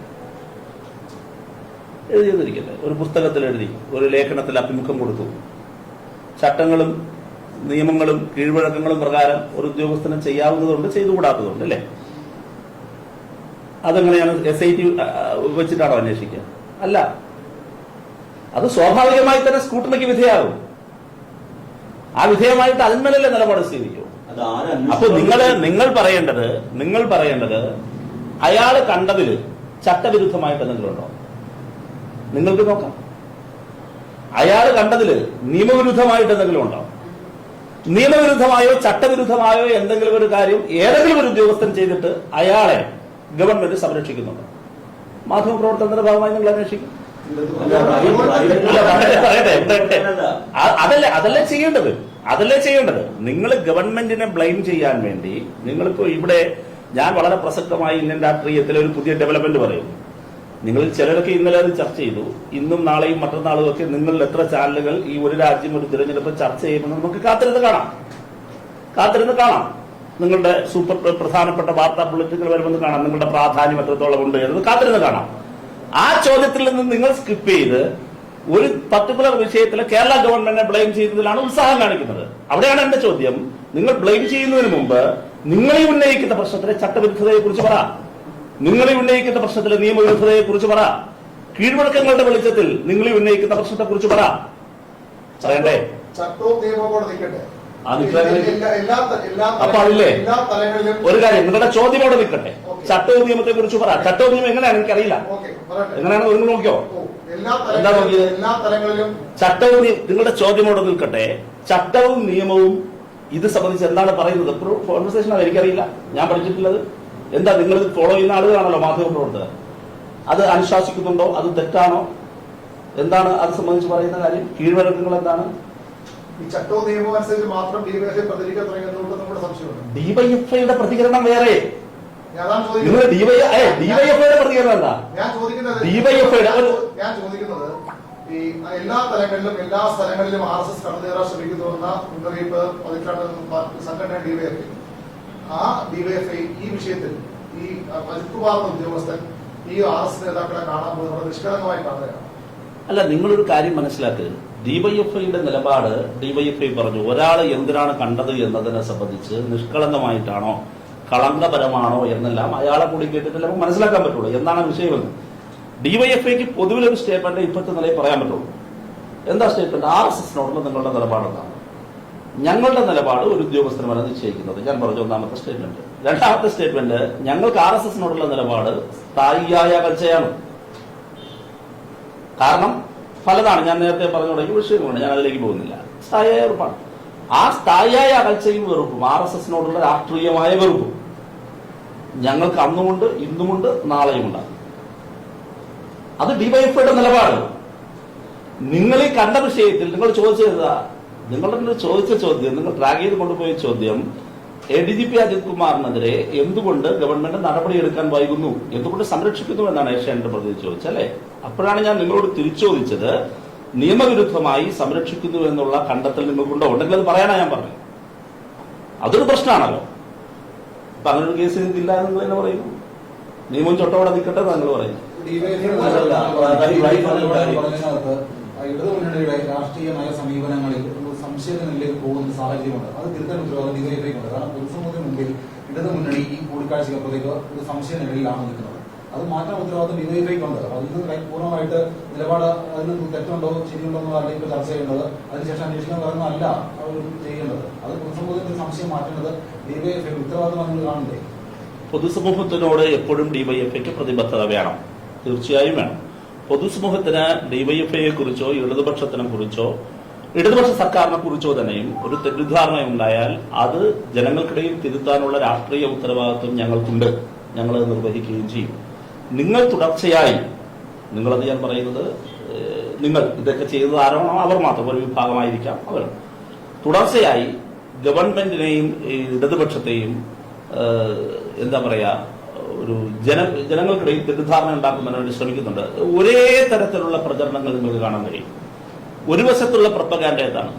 ഒരു പുസ്തകത്തിൽ എഴുതി, ഒരു ലേഖനത്തിൽ അഭിമുഖം കൊടുത്തു. ചട്ടങ്ങളും നിയമങ്ങളും കീഴ്വഴക്കങ്ങളും പ്രകാരം ഒരു ഉദ്യോഗസ്ഥന് ചെയ്യാവുന്നതുണ്ട്, ചെയ്തുകൂടാത്തതുണ്ട്, അല്ലേ? അതെങ്ങനെയാണ് SIT വെച്ചിട്ടാണോ അന്വേഷിക്കുക? അല്ല, അത് സ്വാഭാവികമായി തന്നെ സ്ക്രൂട്ടണിക്ക് വിധേയമാകും. ആ വിധേയമായിട്ട് അതിന്മേലല്ലേ നിലപാട് സ്വീകരിക്കും. അപ്പൊ നിങ്ങൾ പറയേണ്ടത് അയാൾ കണ്ടതിൽ ചട്ടവിരുദ്ധമായിട്ട് എന്തെങ്കിലും ഉണ്ടോ? നിങ്ങൾക്ക് നോക്കാം. അയാൾ കണ്ടതിൽ നിയമവിരുദ്ധമായിട്ട് എന്തെങ്കിലും ഉണ്ടോ? നിയമവിരുദ്ധമായോ ചട്ടവിരുദ്ധമായോ എന്തെങ്കിലും ഒരു കാര്യം ഏതെങ്കിലും ഒരു ഉദ്യോഗസ്ഥൻ ചെയ്തിട്ട് അയാളെ ഗവൺമെന്റ് സംരക്ഷിക്കുന്നുണ്ടോ? മാധ്യമപ്രവർത്തനത്തിന്റെ ഭാഗമായി നിങ്ങൾ അന്വേഷിക്കും. അതല്ലേ ചെയ്യേണ്ടത്. അതല്ലേ ചെയ്യേണ്ടത്. നിങ്ങൾ ഗവൺമെന്റിനെ ബ്ലെയിം ചെയ്യാൻ വേണ്ടി നിങ്ങളിപ്പോ ഇവിടെ ഞാൻ വളരെ പ്രസക്തമായി ഇന്ത്യൻ രാഷ്ട്രീയത്തിലെ ഒരു പുതിയ ഡെവലപ്മെന്റ് പറയും. നിങ്ങൾ ചിലരൊക്കെ ഇന്നലെ അത് ചർച്ച ചെയ്തു. ഇന്നും നാളെയും മറ്റന്നാളും ഒക്കെ നിങ്ങളിൽ എത്ര ചാനലുകൾ ഈ ഒരു രാജ്യം ഒരു തിരഞ്ഞെടുപ്പ് ചർച്ച ചെയ്യുമെന്ന് നമുക്ക് കാത്തിരുന്ന് കാണാം. നിങ്ങളുടെ സൂപ്പർ പ്രധാനപ്പെട്ട വാർത്താ ബുള്ളറ്റിനുകൾ വരുമെന്ന് കാണാം. നിങ്ങളുടെ പ്രാധാന്യം എത്രത്തോളം ഉണ്ട് എന്നത് കാത്തിരുന്ന് കാണാം. ആ ചോദ്യത്തിൽ നിന്ന് നിങ്ങൾ സ്കിപ്പ് ചെയ്ത് ഒരു പർട്ടിക്കുലർ വിഷയത്തിൽ കേരള ഗവൺമെന്റിനെ ബ്ലെയിം ചെയ്യുന്നതിലാണ് ഉത്സാഹം കാണിക്കുന്നത്. അവിടെയാണ് എന്റെ ചോദ്യം. നിങ്ങൾ ബ്ലെയിം ചെയ്യുന്നതിന് മുമ്പ് നിങ്ങളീ ഉന്നയിക്കുന്ന പ്രശ്നത്തിലെ ചട്ടവിരുദ്ധതയെ കുറിച്ച് പറ. നിങ്ങളീ ഉന്നയിക്കുന്ന പ്രശ്നത്തിലെ നിയമവിരുദ്ധതയെ കുറിച്ച് പറ. കീഴ്വഴക്കങ്ങളുടെ വെളിച്ചത്തിൽ നിങ്ങളീ ഉന്നയിക്കുന്ന പ്രശ്നത്തെ കുറിച്ച് പറയണ്ടേ? ചട്ടവും നിയമവും നിൽക്കട്ടെ. അപ്പൊ അതില്ലേ ഒരു കാര്യം, നിങ്ങളുടെ ചോദ്യം അവിടെ നിൽക്കട്ടെ. ചട്ടവും നിയമത്തെ കുറിച്ച് പറ. ചട്ടവും നിയമം എങ്ങനെയാണ് എനിക്കറിയില്ല. എങ്ങനെയാണ് നിങ്ങൾ നോക്കിയോ? എന്താ നോക്കിയത്? ചട്ടവും നിങ്ങളുടെ ചോദ്യം അവിടെ നിൽക്കട്ടെ. ചട്ടവും നിയമവും ഇത് സംബന്ധിച്ച് എന്താണ് പറയുന്നത്? കോൺവെർസേഷനാണ്, എനിക്കറിയില്ല, ഞാൻ പഠിച്ചിട്ടുള്ളത്. എന്താ നിങ്ങൾ ഫോളോ ചെയ്യുന്ന ആളുകളാണല്ലോ മാധ്യമപ്രവർത്തകർ. അത് അനുശാസിക്കുന്നുണ്ടോ? അത് തെറ്റാണോ? എന്താണ് അത് സംബന്ധിച്ച് പറയുന്ന കാര്യം? കീഴ്വഴക്കങ്ങൾ എന്താണ്? ഈ ചട്ടവും നിയമവും അനുസരിച്ച് മാത്രം ഡിവൈഎഫ്ഐ പ്രതികരിക്കാൻ തുടങ്ങിയതുകൊണ്ട് നമ്മുടെ സംശയമുണ്ട്. ഡിവൈഎഫ്ഐയുടെ പ്രതികരണം വേറെ. നിങ്ങൾ ഡിവൈഎഫ്ഐയുടെ പ്രതികരണം എന്താ? ഞാൻ ചോദിക്കുന്നത് ഈ എല്ലാ തലങ്ങളിലും എല്ലാ സ്ഥലങ്ങളിലും RSS കടന്നുകയറാൻ ശ്രമിക്കുന്നുവെന്ന മുന്നറിയിപ്പ് പതിറ്റാണ്ട് സംഘടന ഡിവൈഎഫ്ഐ. ആ ഡിവൈഎഫ്ഐ ഈ വിഷയത്തിൽ ഈ പതിപ്പുപാർന്ന ഉദ്യോഗസ്ഥൻ ഈ RSS നേതാക്കളെ കാണാൻ പോകുന്നത് നിഷ്കളങ്കമായി കാണുകയാണ്. അല്ല, നിങ്ങളൊരു കാര്യം മനസ്സിലാക്കുക. ഡിവൈഎഫ്ഐയുടെ നിലപാട് ഡിവൈഎഫ്ഐ പറഞ്ഞു, ഒരാൾ എന്തിനാണ് കണ്ടത് എന്നതിനെ സംബന്ധിച്ച് നിഷ്കളങ്കമായിട്ടാണോ കളങ്കപരമാണോ എന്നെല്ലാം അയാളെ കൂടി കേട്ടിട്ടല്ലേ നമുക്ക് മനസ്സിലാക്കാൻ പറ്റുള്ളൂ എന്താണ് വിഷയമെന്ന്. ഡിവൈഎഫ്ഐക്ക് പൊതുവിലൊരു സ്റ്റേറ്റ്മെന്റ് ഇപ്പോഴത്തെ നിലയിൽ പറയാൻ പറ്റുള്ളൂ. എന്താ സ്റ്റേറ്റ്മെന്റ്? RSSനോടുള്ള നിങ്ങളുടെ നിലപാട് എന്താണ്? ഞങ്ങളുടെ നിലപാട് ഒരു ഉദ്യോഗസ്ഥനുമാണ് നിശ്ചയിക്കുന്നത്. ഞാൻ പറഞ്ഞു ഒന്നാമത്തെ സ്റ്റേറ്റ്മെന്റ്. രണ്ടാമത്തെ സ്റ്റേറ്റ്മെന്റ്, ഞങ്ങൾക്ക് RSSനോടുള്ള നിലപാട് സ്ഥായിയായ അകൽച്ചയാണ്. കാരണം പലതാണ്, ഞാൻ നേരത്തെ പറഞ്ഞു തുടങ്ങിയ വിഷയങ്ങളുണ്ട്, ഞാൻ അതിലേക്ക് പോകുന്നില്ല. സ്ഥായിയായ വെറുപ്പാണ്. ആ സ്ഥായിയായ അകൽച്ചയും വെറുപ്പും RSSനോടുള്ള രാഷ്ട്രീയമായ വെറുപ്പും ഞങ്ങൾക്ക് അന്നുമുണ്ട്, ഇന്നുമുണ്ട്, നാളെയും ഉണ്ടാകും. അത് ഡിവൈഎഫ്ഐയുടെ നിലപാട്. നിങ്ങൾ ഈ കണ്ട വിഷയത്തിൽ നിങ്ങൾ ചോദിച്ചതാ, നിങ്ങളുടെ ചോദിച്ച ചോദ്യം, നിങ്ങൾ ട്രാക്ക് ചെയ്ത് കൊണ്ടുപോയ ചോദ്യം, ADGP അജിത് കുമാറിനെതിരെ എന്തുകൊണ്ട് ഗവൺമെന്റ് നടപടിയെടുക്കാൻ വൈകുന്നു, എന്തുകൊണ്ട് സംരക്ഷിക്കുന്നു എന്നാണ് ഏഷ്യാനെറ്റ് പ്രതിനിധി ചോദിച്ചല്ലേ. അപ്പോഴാണ് ഞാൻ നിങ്ങളോട് തിരിച്ചോദിച്ചത്, നിയമവിരുദ്ധമായി സംരക്ഷിക്കുന്നു എന്നുള്ള കണ്ടെത്തൽ നിങ്ങൾക്കുണ്ടോ? ഉണ്ടെങ്കിൽ അത് പറയാനാ ഞാൻ പറഞ്ഞു. അതൊരു പ്രശ്നമാണല്ലോ. അപ്പൊ അങ്ങനൊരു കേസ് ഇല്ല എന്ന് നിങ്ങൾ തന്നെ പറയുന്നു. നിയമം ചൊട്ടോടെ നിൽക്കട്ടെ നിങ്ങൾ പറയുന്നു. ഇടതുമുന്നണിയുടെ രാഷ്ട്രീയ നയ സമീപനങ്ങളിൽ സംശയത്തിനിലേക്ക് പോകുന്ന സാഹചര്യമുണ്ട്. അത് തിരുത്തൽ ഉത്തരവാദിത്വം ഡിവൈഎഫ്ഐക്കുണ്ട്. കാരണം പൊതുസമൂഹത്തിന് മുമ്പിൽ ഇടതുമുന്നണി ഈ കൂടിക്കാഴ്ചക്കപ്പുറത്തേക്ക് ഒരു സംശയ നിലയിലാണ് നിൽക്കുന്നത്. അത് മാറ്റാൻ ഉത്തരവാദിത്വം ഡിവൈഎഫ്ഐക്കുണ്ട്. അതിന് പൂർണ്ണമായിട്ട് നിലപാട് അതിന് തെറ്റുണ്ടോ ശരിയുണ്ടോ എന്നതല്ല ഇപ്പോൾ ചർച്ച ചെയ്യേണ്ടത്. അതിനുശേഷം അന്വേഷണം പറയുന്നതല്ല അവർ ചെയ്യേണ്ടത്. അത് പൊതുസമൂഹത്തിന്റെ സംശയം മാറ്റുന്നത് ഡിവൈഎഫ്ഐ ഉത്തരവാദിത്വം നിങ്ങൾ കാണണ്ടേ? പൊതുസമൂഹത്തിനോട് എപ്പോഴും ഡിവൈഎഫ്ഐക്ക് പ്രതിബദ്ധത വേണം, തീർച്ചയായും വേണം. പൊതുസമൂഹത്തിന് ഡിവൈഎഫ്ഐയെ കുറിച്ചോ ഇടതുപക്ഷത്തിനെ കുറിച്ചോ ഇടതുപക്ഷ സർക്കാരിനെ കുറിച്ചോ തന്നെയും ഒരു തെറ്റിദ്ധാരണ ഉണ്ടായാൽ അത് ജനങ്ങൾക്കിടയിൽ തിരുത്താനുള്ള രാഷ്ട്രീയ ഉത്തരവാദിത്വം ഞങ്ങൾക്കുണ്ട്. ഞങ്ങളത് നിർവഹിക്കുകയും ചെയ്യും. നിങ്ങൾ തുടർച്ചയായി, നിങ്ങളത് ഞാൻ പറയുന്നത്, നിങ്ങൾ ഇതൊക്കെ ചെയ്തത് ആരാണോ അവർ മാത്രം, ഒരു വിഭാഗമായിരിക്കാം അവർ, തുടർച്ചയായി ഗവൺമെന്റിനെയും ഇടതുപക്ഷത്തെയും എന്താ പറയാ ഒരു ജനങ്ങൾക്കിടയിൽ തെറ്റിദ്ധാരണ ഉണ്ടാക്കുന്നതിന് വേണ്ടി ശ്രമിക്കുന്നുണ്ട്. ഒരേ തരത്തിലുള്ള പ്രചരണങ്ങൾ നിങ്ങൾക്ക് കാണാൻ കഴിയും. ഒരു വശത്തുള്ള പ്രൊപ്പഗാൻഡ എന്താണ്?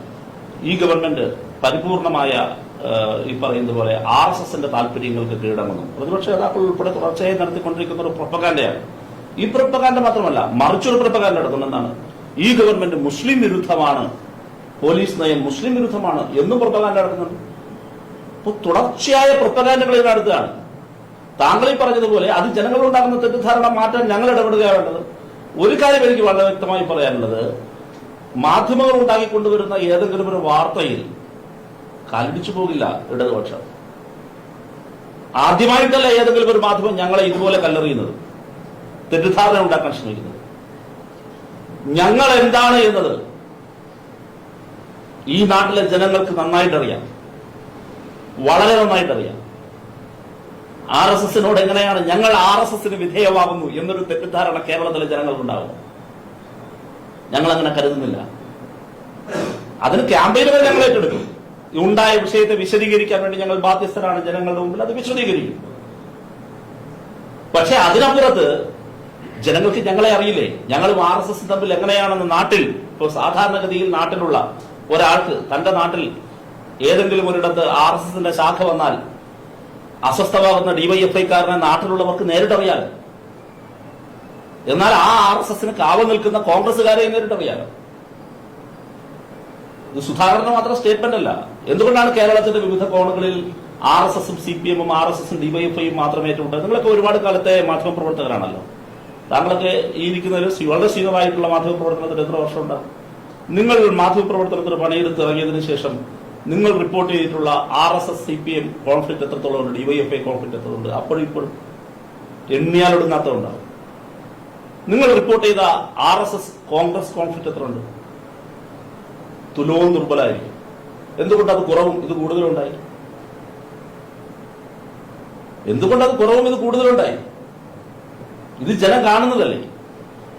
ഈ ഗവൺമെന്റ് പരിപൂർണമായ ഈ പറയുന്ന പോലെ RSSന്റെ താല്പര്യങ്ങൾക്ക് കീഴടങ്ങുന്നു. പ്രതിപക്ഷ നേതാക്കൾ ഉൾപ്പെടെ തുടർച്ചയായി നടത്തിക്കൊണ്ടിരിക്കുന്ന ഒരു പ്രൊപ്പഗാൻഡയാണ്. ഈ പ്രൊപ്പഗാൻഡ മാത്രമല്ല, മറിച്ചൊരു പ്രൊപ്പഗാൻഡ നടത്തുന്നതാണ്. ഈ ഗവൺമെന്റ് മുസ്ലിം വിരുദ്ധമാണ്, പോലീസ് നയം മുസ്ലിം വിരുദ്ധമാണ് എന്നും പ്രൊപ്പഗാൻഡ നടത്തുന്നുണ്ട്. അപ്പോൾ തുടർച്ചയായ പ്രൊപ്പഗാൻഡകൾ നടത്തുകയാണ്. താങ്കൾ ഈ പറഞ്ഞതുപോലെ അത് ജനങ്ങളുണ്ടാകുന്ന തെറ്റിദ്ധാരണ മാറ്റാൻ ഞങ്ങൾ ഇടപെടുകയാണ് വേണ്ടത്. ഒരു കാര്യം എനിക്ക് വളരെ വ്യക്തമായി പറയാനുള്ളത്, മാധ്യമങ്ങൾ ഉണ്ടാക്കിക്കൊണ്ടുവരുന്ന ഏതെങ്കിലും ഒരു വാർത്തയിൽ കാലിടിച്ചു പോകില്ല ഇടതുപക്ഷം. ആദ്യമായിട്ടല്ല ഏതെങ്കിലും ഒരു മാധ്യമം ഞങ്ങളെ ഇതുപോലെ കല്ലെറിയുന്നത്, തെറ്റിദ്ധാരണ ഉണ്ടാക്കാൻ ശ്രമിക്കുന്നത്. ഞങ്ങൾ എന്താണ് എന്നത് ഈ നാട്ടിലെ ജനങ്ങൾക്ക് നന്നായിട്ടറിയാം, വളരെ നന്നായിട്ടറിയാം. RSSനോട് എങ്ങനെയാണ് ഞങ്ങൾ RSSന് വിധേയമാകുന്നു എന്നൊരു തെറ്റിദ്ധാരണ കേരളത്തിലെ ജനങ്ങൾക്കുണ്ടാകും. ഞങ്ങൾ അങ്ങനെ കരുതുന്നില്ല. അതിന് ക്യാമ്പയിനുകൾ ഞങ്ങൾ ഏറ്റെടുക്കും. ഉണ്ടായ വിഷയത്തെ വിശദീകരിക്കാൻ വേണ്ടി ഞങ്ങൾ ബാധ്യസ്ഥരാണ് ജനങ്ങളുടെ മുമ്പിൽ, അത് വിശദീകരിക്കും. പക്ഷെ അതിനപ്പുറത്ത് ജനങ്ങൾക്ക് ഞങ്ങളെ അറിയില്ലേ, ഞങ്ങളും RSS തമ്മിൽ എങ്ങനെയാണെന്ന് നാട്ടിൽ ഇപ്പോൾ സാധാരണഗതിയിൽ നാട്ടിലുള്ള ഒരാൾക്ക് തന്റെ നാട്ടിൽ ഏതെങ്കിലും ഒരിടത്ത് RSSന്റെ ശാഖ വന്നാൽ അസ്വസ്ഥമാകുന്ന DYFIക്കാരനെ നാട്ടിലുള്ളവർക്ക് നേരിട്ടറിയാലോ. എന്നാൽ ആ RSSന് കാവൽ നിൽക്കുന്ന കോൺഗ്രസുകാരെ നേരിട്ടറിയാലോ. ഇത് സുധാകരന് മാത്രം സ്റ്റേറ്റ്മെന്റ് അല്ല. എന്തുകൊണ്ടാണ് കേരളത്തിന്റെ വിവിധ കോണുകളിൽ RSSും CPM-ഉം RSSും DYFIയും മാത്രം ഏറ്റുമുട്ടുന്നത്? നിങ്ങളൊക്കെ ഒരുപാട് കാലത്തെ മാധ്യമപ്രവർത്തകരാണല്ലോ. താങ്കളൊക്കെ ഈ ഇരിക്കുന്നതിൽ വളരെ സീനിയറായിട്ടുള്ള മാധ്യമപ്രവർത്തനത്തിന് എത്ര വർഷമുണ്ടാകും? നിങ്ങൾ മാധ്യമപ്രവർത്തനത്തിന് പണിയെടുത്ത് ഇറങ്ങിയതിനു ശേഷം നിങ്ങൾ റിപ്പോർട്ട് ചെയ്തിട്ടുള്ള RSS CPM കോൺഫ്ലിക്ട് എത്രത്തോളം ഉണ്ട്, DYFI കോൺഫ്ലിക്ട് എത്രയുണ്ട്? അപ്പോഴും ഇപ്പോഴും എണ്ണിയാലൊടുങ്ങാത്തതുണ്ടാവും. നിങ്ങൾ റിപ്പോർട്ട് ചെയ്ത RSS കോൺഗ്രസ് കോൺഫ്ലിക്ട് എത്ര ഉണ്ട്? തുലവും ദുർബലമായിരിക്കും. എന്തുകൊണ്ടത് കുറവും ഇത് കൂടുതലുണ്ടായി? എന്തുകൊണ്ടത് കുറവും ഇത് കൂടുതലുണ്ടായി? ഇത് ജനം കാണുന്നതല്ലേ,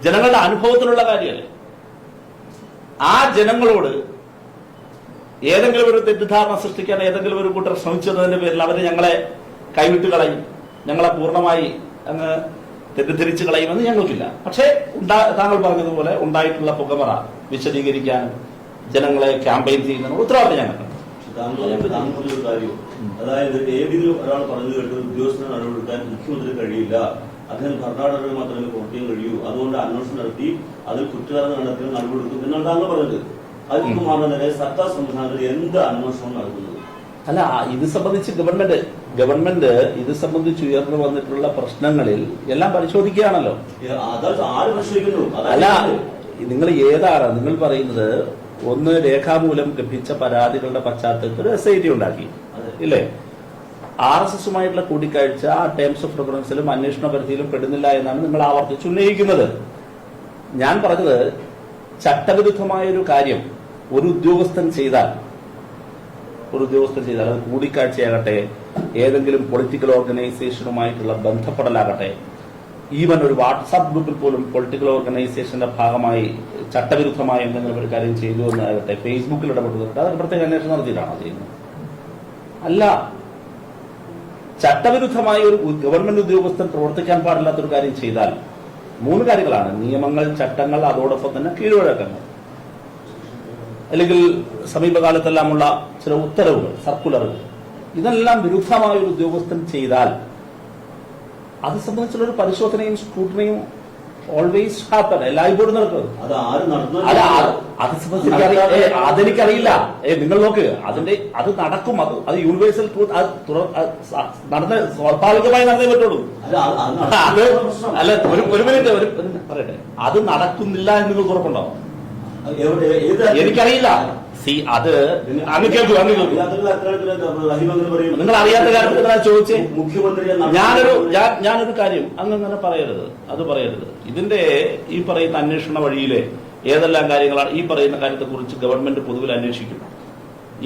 ജനങ്ങളുടെ അനുഭവത്തിലുള്ള കാര്യമല്ലേ? ആ ജനങ്ങളോട് ഏതെങ്കിലും ഒരു തെറ്റിദ്ധാരണ സൃഷ്ടിക്കാൻ ഏതെങ്കിലും ഒരു കൂട്ടർ ശ്രമിച്ചതിന്റെ പേരിൽ അവര് ഞങ്ങളെ കൈവിട്ട് കളയും, ഞങ്ങളെ പൂർണ്ണമായി അങ്ങ് തെറ്റിദ്ധരിച്ചു കളയുമെന്ന് ഞങ്ങൾക്കില്ല. പക്ഷേ താങ്കൾ പറഞ്ഞതുപോലെ ഉണ്ടായിട്ടുള്ള പുകമറ വിശദീകരിക്കാനും ജനങ്ങളെ ക്യാമ്പയിൻ ചെയ്യുന്നതിന് ഉത്തരവാദിത്തം ഞങ്ങൾക്ക്. താങ്കളുടെ കാര്യം, അതായത് ഏതെങ്കിലും ഒരാൾ പറഞ്ഞു കേട്ട് ഉദ്യോഗസ്ഥനെ നടപടിയെടുക്കാൻ മുഖ്യമന്ത്രി കഴിയില്ല, അദ്ദേഹം കർണാടകയിൽ മാത്രമേ പ്രവർത്തിക്കാൻ കഴിയൂ, അതുകൊണ്ട് അന്വേഷണം നടത്തി അതിൽ കുറ്റകൃത്യം നടത്തി നടപടിയെടുക്കും എന്നാണ് താങ്കൾ പറഞ്ഞത്. അതിന് മാറുന്നതിനെ സർക്കാർ സംവിധാനത്തിൽ എന്ത് അന്വേഷണം നടക്കുന്നത്? അല്ല, ഇത് സംബന്ധിച്ച് ഗവൺമെന്റ് ഇത് സംബന്ധിച്ച് ഉയർന്നു വന്നിട്ടുള്ള പ്രശ്നങ്ങളിൽ എല്ലാം പരിശോധിക്കുകയാണല്ലോ. ആര് പരിശോധിക്കുന്നു? അല്ല, നിങ്ങൾ ഏതാണ് നിങ്ങൾ പറയുന്നത്? ഒന്ന്, രേഖാമൂലം ലഭിച്ച പരാതികളുടെ പശ്ചാത്തലത്തിൽ ഒരു SIT ഉണ്ടാക്കി, ഇല്ലേ? RSSുമായിട്ടുള്ള കൂടിക്കാഴ്ച ആ ടേംസ് ഓഫ് റെഫറൻസിലും അന്വേഷണ പരിധിയിലും പെടുന്നില്ല എന്നാണ് നിങ്ങൾ ആവർത്തിച്ച് ഉന്നയിക്കുന്നത്. ഞാൻ പറഞ്ഞത്, ചട്ടവിരുദ്ധമായൊരു കാര്യം ഒരു ഉദ്യോഗസ്ഥൻ ചെയ്താൽ അത് കൂടിക്കാഴ്ചയാകട്ടെ, ഏതെങ്കിലും പൊളിറ്റിക്കൽ ഓർഗനൈസേഷനുമായിട്ടുള്ള ബന്ധപ്പെടലാകട്ടെ, ഈവൻ ഒരു വാട്സാപ്പ് ഗ്രൂപ്പിൽ പോലും പൊളിറ്റിക്കൽ ഓർഗനൈസേഷന്റെ ഭാഗമായി ചട്ടവിരുദ്ധമായ എന്തെങ്കിലും ഒരു കാര്യം ചെയ്തു എന്നാകട്ടെ, ഫേസ്ബുക്കിൽ ഇടപെടുന്നുണ്ട്, അതൊക്കെ പ്രത്യേക അന്വേഷണം നടത്തിയിട്ടാണോ ചെയ്യുന്നത്? അല്ല. ചട്ടവിരുദ്ധമായ ഒരു ഗവൺമെന്റ് ഉദ്യോഗസ്ഥൻ പ്രവർത്തിക്കാൻ പാടില്ലാത്തൊരു കാര്യം ചെയ്താൽ 3 കാര്യങ്ങളാണ്: നിയമങ്ങൾ, ചട്ടങ്ങൾ, അതോടൊപ്പം തന്നെ കീഴ്വഴക്കങ്ങൾ, അല്ലെങ്കിൽ സമീപകാലത്തെല്ലാമുള്ള ചില ഉത്തരവുകൾ, സർക്കുലറുകൾ. ഇതെല്ലാം വിരുദ്ധമായ ഒരു ഉദ്യോഗസ്ഥൻ ചെയ്താൽ അത് സംബന്ധിച്ചുള്ള ഒരു പരിശോധനയും സ്ക്രൂട്ടണിയും ഓൾവേസ് ഹാപ്പൻ, എല്ലായ്പ്പോഴും നടക്കുന്നത്. അത് സംബന്ധിച്ച് അതെനിക്കറിയില്ല. നിങ്ങൾ നോക്ക്, അത് നടക്കും. അത് യൂണിവേഴ്സൽ ട്രൂത്ത്, നടന്ന സ്വാഭാവികമായി നടന്നേ പറ്റുള്ളൂ. അല്ല, ഒരു മിനിറ്റ് പറയട്ടെ. അത് നടക്കുന്നില്ല എന്ന് നിങ്ങൾക്ക് ഉറപ്പുണ്ടാവും? എനിക്കറിയില്ല. അത് അങ്ങ് കേൾക്കൂ. നിങ്ങൾ അറിയാത്ത കാര്യത്തിൽ ചോദിച്ചേ. ഞാനൊരു കാര്യം അങ്ങനെ പറയരുത്, അത് പറയരുത്. ഇതിന്റെ ഈ പറയുന്ന അന്വേഷണ വഴിയിലെ ഏതെല്ലാം കാര്യങ്ങളാണ് ഈ പറയുന്ന കാര്യത്തെക്കുറിച്ച് ഗവൺമെന്റ് പൊതുവിൽ അന്വേഷിക്കും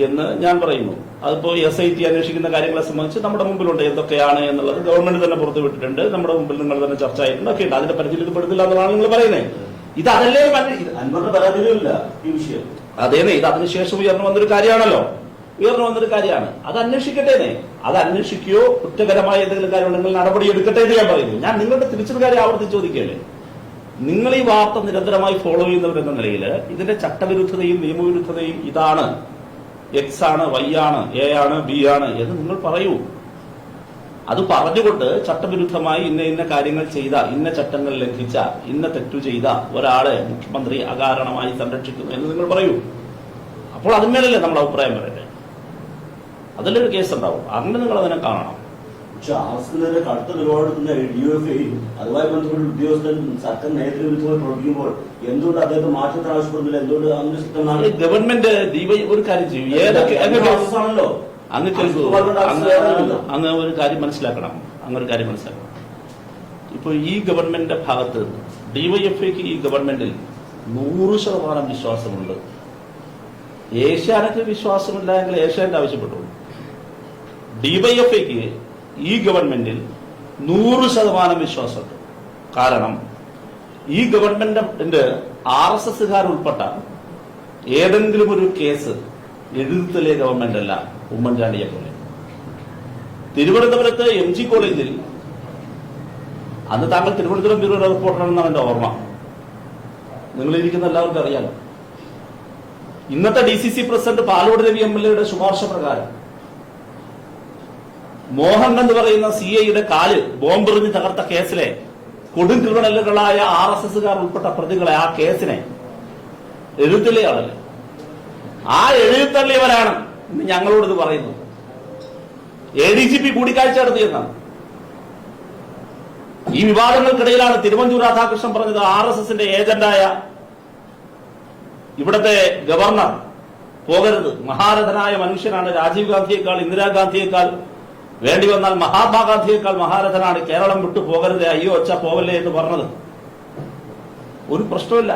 എന്ന് ഞാൻ പറയുന്നു. അതിപ്പോ SIT അന്വേഷിക്കുന്ന കാര്യങ്ങളെ സംബന്ധിച്ച് നമ്മുടെ മുമ്പിലുണ്ട്. എന്തൊക്കെയാണ് എന്നുള്ളത് ഗവൺമെന്റ് തന്നെ പുറത്തുവിട്ടിട്ടുണ്ട്. നമ്മുടെ മുമ്പിൽ നിങ്ങൾ തന്നെ ചർച്ച ആയിട്ടുണ്ട്. ഒക്കെ ഉണ്ട്. അതിന്റെ പരിധിയിൽ ഇത് പെടുന്നില്ല എന്നുള്ളതാണ് നിങ്ങൾ പറയുന്നത്. ഇത് അതല്ലേ അൻവറിന്റെ പരാതിയില്ല ഈ വിഷയം. അതേനെ, ഇത് അതിനുശേഷം ഉയർന്നു വന്നൊരു കാര്യമാണല്ലോ. അത് അന്വേഷിക്കട്ടേനെ. അത് അന്വേഷിക്കുകയോ കുറ്റകരമായ എന്തെങ്കിലും കാര്യമുണ്ടെങ്കിൽ നടപടി എടുക്കട്ടെ എന്ന് ഞാൻ പറയുന്നു. ഞാൻ നിങ്ങളുടെ തിരിച്ചൊരു കാര്യം ആവർത്തിച്ച് ചോദിക്കുകയല്ലേ. നിങ്ങൾ ഈ വാർത്ത നിരന്തരമായി ഫോളോ ചെയ്യുന്നവരെന്ന നിലയിൽ ഇതിന്റെ ചട്ടവിരുദ്ധതയും നിയമവിരുദ്ധതയും ഇതാണ്, X ആണ്, Y ആണ്, A ആണ്, B ആണ് എന്ന് നിങ്ങൾ പറയൂ. അത് പറഞ്ഞുകൊണ്ട് ചട്ടവിരുദ്ധമായി ഇന്ന കാര്യങ്ങൾ ചെയ്ത, ഇന്ന ചട്ടങ്ങൾ ലംഘിച്ച, ഇന്ന തെറ്റു ചെയ്ത ഒരാളെ മുഖ്യമന്ത്രി അകാരണമായി സംരക്ഷിക്കുന്നു എന്ന് നിങ്ങൾ പറയൂ. അപ്പോൾ അതിന്മേലല്ലേ നമ്മൾ അഭിപ്രായം പറയട്ടെ. അതിലൊരു കേസ് ഉണ്ടാവും. അങ്ങനെ നിങ്ങൾ അതിനെ കാണണം. പക്ഷെ RSSനെതിരെ കടുത്ത നിലപാടെടുക്കുന്ന DYFI അതുമായി ബന്ധപ്പെട്ട ഉദ്യോഗസ്ഥൻ സർക്കാർ നയത്തിന് വിരുദ്ധമായി പ്രവർത്തിക്കുമ്പോൾ എന്തുകൊണ്ട് അദ്ദേഹത്തെ മാറ്റത്തിന് ആവശ്യപ്പെടുന്നില്ല? എന്തുകൊണ്ട് അങ്ങനെ ഗവൺമെന്റ് ഒരു കാര്യം ചെയ്യും. ആണല്ലോ. അങ്ങ് ഒരു കാര്യം മനസ്സിലാക്കണം. ഇപ്പൊ ഈ ഗവൺമെന്റിന്റെ ഭാഗത്ത് DYFIക്ക് ഈ ഗവൺമെന്റിൽ 100% വിശ്വാസമുണ്ട്. ഏഷ്യാനെറ്റ് വിശ്വാസമില്ല എങ്കിൽ ഏഷ്യാനെറ്റ് ആവശ്യപ്പെട്ടു. DYFIക്ക് ഈ ഗവൺമെന്റിൽ 100% വിശ്വാസമുണ്ട്. കാരണം ഈ ഗവൺമെന്റിന്റെ RSSകാർ ഉൾപ്പെട്ട ഏതെങ്കിലും ഒരു കേസ് എഴുത്തലെ ഗവൺമെന്റ് അല്ല ഉമ്മൻചാണ്ടിയെ പോലെ. തിരുവനന്തപുരത്ത് MG കോളേജിൽ അന്ന് താങ്കൾ തിരുവനന്തപുരം ബ്യൂറോ റിപ്പോർട്ടറാണെന്നാണ് എന്റെ ഓർമ്മ. നിങ്ങളിരിക്കുന്ന എല്ലാവർക്കും അറിയാലോ. ഇന്നത്തെ DCC president Palode Ravi MLA ശുപാർശ പ്രകാരം മോഹൻ എന്ന് പറയുന്ന CIയുടെ കാല് ബോംബെറിഞ്ഞ് തകർത്ത കേസിലെ കൊടും ക്രിമിനലുകളായ RSSകാർ ഉൾപ്പെട്ട പ്രതികളെ, ആ കേസിനെ എഴുത്തള്ളിയാളല്ലേ, ആ എഴുത്തള്ളിയവരാണ് ഇന്ന് ഞങ്ങളോട് ഇത് പറയുന്നത്. ADGP കൂടിക്കാഴ്ച നടത്തിയെന്നാണ്. ഈ വിവാദങ്ങൾക്കിടയിലാണ് തിരുവഞ്ചൂർ രാധാകൃഷ്ണൻ പറഞ്ഞത് RSSന്റെ ഏജന്റായ ഇവിടത്തെ ഗവർണർ പോകരുത്, മഹാരഥനായ മനുഷ്യനാണ്, രാജീവ് ഗാന്ധിയേക്കാൾ ഇന്ദിരാഗാന്ധിയേക്കാൾ വേണ്ടി വന്നാൽ മഹാത്മാഗാന്ധിയേക്കാൾ മഹാരഥനാണ്, കേരളം വിട്ടു പോകരുത്, അയ്യോ ഒച്ച പോവല്ലേ എന്ന് പറഞ്ഞത്. ഒരു പ്രശ്നമില്ല.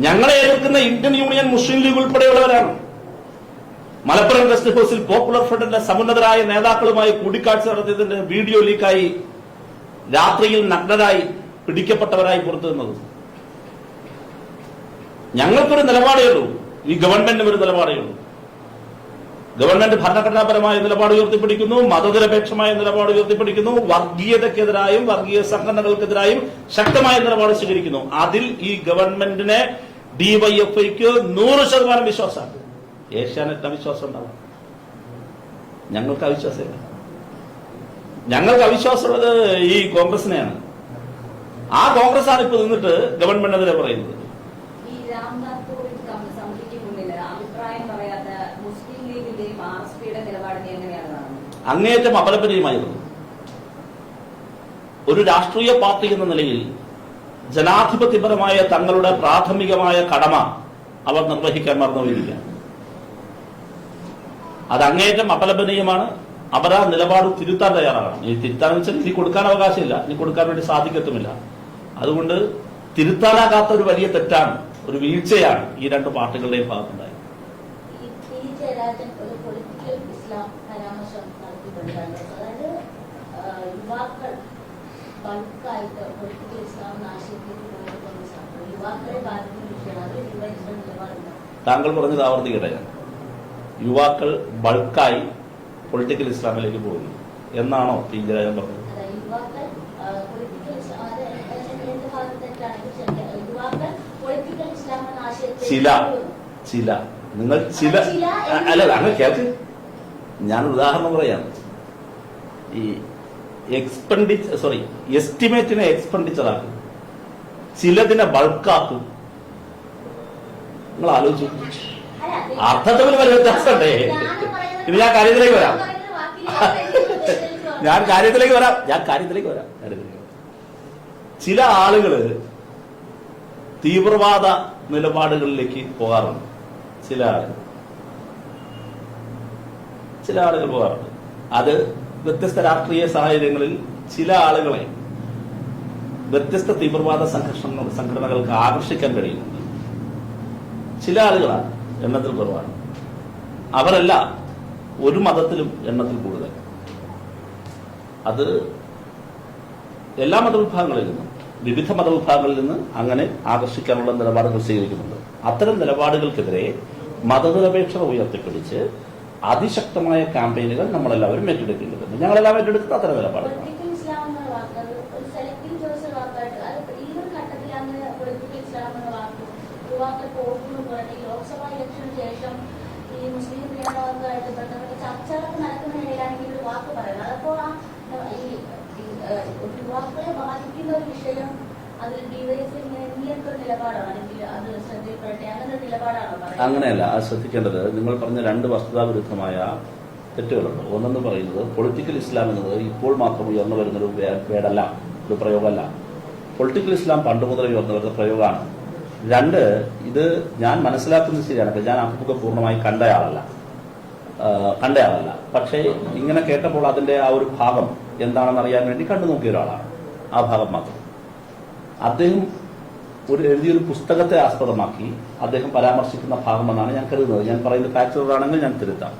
ഞങ്ങളെ എതിർക്കുന്ന ഇന്ത്യൻ യൂണിയൻ, മുസ്ലിം ലീഗ് ഉൾപ്പെടെയുള്ളവരാണ്. മലപ്പുറം ഗസ്റ്റ് ഹൌസിൽ പോപ്പുലർ ഫ്രണ്ടിന്റെ സമുന്നതരായ നേതാക്കളുമായി കൂടിക്കാഴ്ച നടത്തിയതിന്റെ വീഡിയോ ലീക്കായി രാത്രിയിൽ നഗ്നരായി പിടിക്കപ്പെട്ടവരായി പുറത്തു നിന്നത്. ഞങ്ങൾക്കൊരു നിലപാടേ ഉള്ളൂ, ഈ ഗവൺമെന്റിന് ഒരു നിലപാടേ ഉള്ളൂ. ഗവൺമെന്റ് ഭരണഘടനാപരമായ നിലപാട് ഉയർത്തിപ്പിടിക്കുന്നു, മതനിരപേക്ഷമായ നിലപാട് ഉയർത്തിപ്പിടിക്കുന്നു, വർഗീയതയ്ക്കെതിരായും വർഗീയ സംഘടനകൾക്കെതിരായും ശക്തമായ നിലപാട് സ്വീകരിക്കുന്നു. അതിൽ ഈ ഗവൺമെന്റിനെ DYFIക്ക് 100% വിശ്വാസമാണ്. ഏഷ്യാനെറ്റിന് അവിശ്വാസം ഉണ്ടാവും, ഞങ്ങൾക്ക് അവിശ്വാസമില്ല. ഞങ്ങൾക്ക് അവിശ്വാസമുള്ളത് ഈ കോൺഗ്രസിനെയാണ്. ആ കോൺഗ്രസ്സാണ് ഇപ്പൊ നിന്നിട്ട് ഗവൺമെന്റിനെതിരെ പറയുന്നത്. ഈ രാംനാഥ് കോവിന്ദ് സമിതിക്ക് മുന്നിൽ അഭിപ്രായം പറയാത്ത മുസ്ലിം ലീഗിന്റെയും RSPയുടെ നിലപാടിനെ എങ്ങനെയാണ് കാണുന്നത്? അങ്ങേയറ്റം അപലപനീയമായിരുന്നു. ഒരു രാഷ്ട്രീയ പാർട്ടി എന്ന നിലയിൽ ജനാധിപത്യപരമായ തങ്ങളുടെ പ്രാഥമികമായ കടമ അവർ നിർവഹിക്കാൻ മറന്നുപോയില്ല. അത് അങ്ങേയറ്റം അപലപനീയമാണ്. അവർ ആ നിലപാട് തിരുത്താൻ തയ്യാറാകണം. ഈ തിരുത്താന്ന് വെച്ചാൽ ഇനി കൊടുക്കാൻ അവകാശമില്ല, ഇനി കൊടുക്കാൻ വേണ്ടി സാധിക്കത്തുമില്ല. അതുകൊണ്ട് തിരുത്താനാകാത്ത ഒരു വലിയ തെറ്റാണ്, ഒരു വീഴ്ചയാണ് ഈ രണ്ട് പാർട്ടികളുടെയും ഭാഗത്തുണ്ടായത്. യുവാക്കൾ ബൾക്കായിട്ട് പൊളിറ്റിക്കൽ ഇസ്ലാം ആശയത്തിലേക്ക് യുവാക്കളെ ബാധിക്കുന്ന വിഷയമാണ്. താങ്കൾ പറഞ്ഞത് ആവർത്തിക്കട്ടെ. യുവാക്കൾ ബൾക്കായി പൊളിറ്റിക്കൽ ഇസ്ലാമിലേക്ക് പോകുന്നു എന്നാണോ ഇന്ദിരാജൻ പറഞ്ഞത്? ചില നിങ്ങൾ അല്ല അങ്ങനെ കേൾക്ക്. ഞാൻ ഉദാഹരണം പറയാം. ഈ എസ്റ്റിമേറ്റിനെ എക്സ്പെൻഡിച്ചർ ആക്കും, ചിലതിനെ ബൾക്കാക്കും. നിങ്ങൾ ആലോചിച്ചു, അർത്ഥത്തിൽ വലിയ വ്യത്യാസമുണ്ടേ. ഇനി ഞാൻ കാര്യത്തിലേക്ക് വരാം. ചില ആളുകള് തീവ്രവാദ നിലപാടുകളിലേക്ക് പോകാറുണ്ട്. ചില ആളുകൾ പോകാറുണ്ട്. അത് വ്യത്യസ്ത രാഷ്ട്രീയ സാഹചര്യങ്ങളിൽ ചില ആളുകളെ വ്യത്യസ്ത തീവ്രവാദ സംഘടനകൾക്ക് ആകർഷിക്കാൻ കഴിയുന്നുണ്ട്. ചില ആളുകളാണ്, എണ്ണത്തിൽ കുറവാണ്. അവരല്ല ഒരു മതത്തിലും എണ്ണത്തിൽ കൂടുതൽ. അത് എല്ലാ മതവിഭാഗങ്ങളിൽ നിന്നും, വിവിധ മതവിഭാഗങ്ങളിൽ നിന്ന് അങ്ങനെ ആകർഷിക്കാനുള്ള നിലപാടുകൾ സ്വീകരിക്കുന്നുണ്ട്. അത്തരം നിലപാടുകൾക്കെതിരെ മതനിരപേക്ഷത ഉയർത്തിപ്പിടിച്ച് അതിശക്തമായ ക്യാമ്പയിനുകൾ നമ്മളെല്ലാവരും ഏറ്റെടുക്കേണ്ടതുണ്ട്. ഞങ്ങളെല്ലാം ഏറ്റെടുക്കുന്ന അത്തരം നിലപാടുകൾ. ലോക്സഭാ ഇലക്ഷന് ശേഷം ഈ മുസ്ലിം പ്രിയമായിട്ട് ബന്ധപ്പെട്ട ചർച്ചകളൊക്കെ നടക്കുന്നതിനിടയിലാണെങ്കിൽ ഒരു വാക്ക് പറയുന്നത്. അപ്പോ യുവാക്കളെ ബാധിക്കുന്ന ഒരു വിഷയം അതിൽ DYFI ഇങ്ങനത്തെ ഒരു നിലപാടാണ്, അല്ലെങ്കിൽ അത് ശ്രദ്ധയിൽപ്പെടട്ടെ, അങ്ങനെ ഒരു നിലപാടാണോ പറയുന്നത്? അങ്ങനെയല്ല. അത് ശ്രദ്ധിക്കേണ്ടത്, നിങ്ങൾ പറഞ്ഞ രണ്ട് വസ്തുതാവിരുദ്ധമായ തെറ്റുകളുണ്ട്. ഒന്നെന്ന് പറയുന്നത് പൊളിറ്റിക്കൽ ഇസ്ലാം എന്നത് ഇപ്പോൾ മാത്രം ഉയർന്നു വരുന്നൊരു വേടല്ല, ഒരു പ്രയോഗമല്ല. പൊളിറ്റിക്കൽ ഇസ്ലാം പണ്ട് മുതൽ ഉയർന്നു വരുന്ന പ്രയോഗമാണ്. രണ്ട്, ഇത് ഞാൻ മനസ്സിലാക്കുന്നത് ശരിയാണ്. ഞാൻ അഭിമുഖം പൂർണ്ണമായി കണ്ടയാളല്ല. പക്ഷേ ഇങ്ങനെ കേട്ടപ്പോൾ അതിന്റെ ആ ഒരു ഭാഗം എന്താണെന്ന് അറിയാൻ വേണ്ടി കണ്ടു നോക്കിയ ഒരാളാണ്. ആ ഭാഗം മാത്രം. അദ്ദേഹം എഴുതിയൊരു പുസ്തകത്തെ ആസ്പദമാക്കി അദ്ദേഹം പരാമർശിക്കുന്ന ഭാഗമെന്നാണ് ഞാൻ കരുതുന്നത്. ഞാൻ പറയുന്നത് ഫാക്ച്വൽ ആണെങ്കിൽ ഞാൻ തിരുത്താം.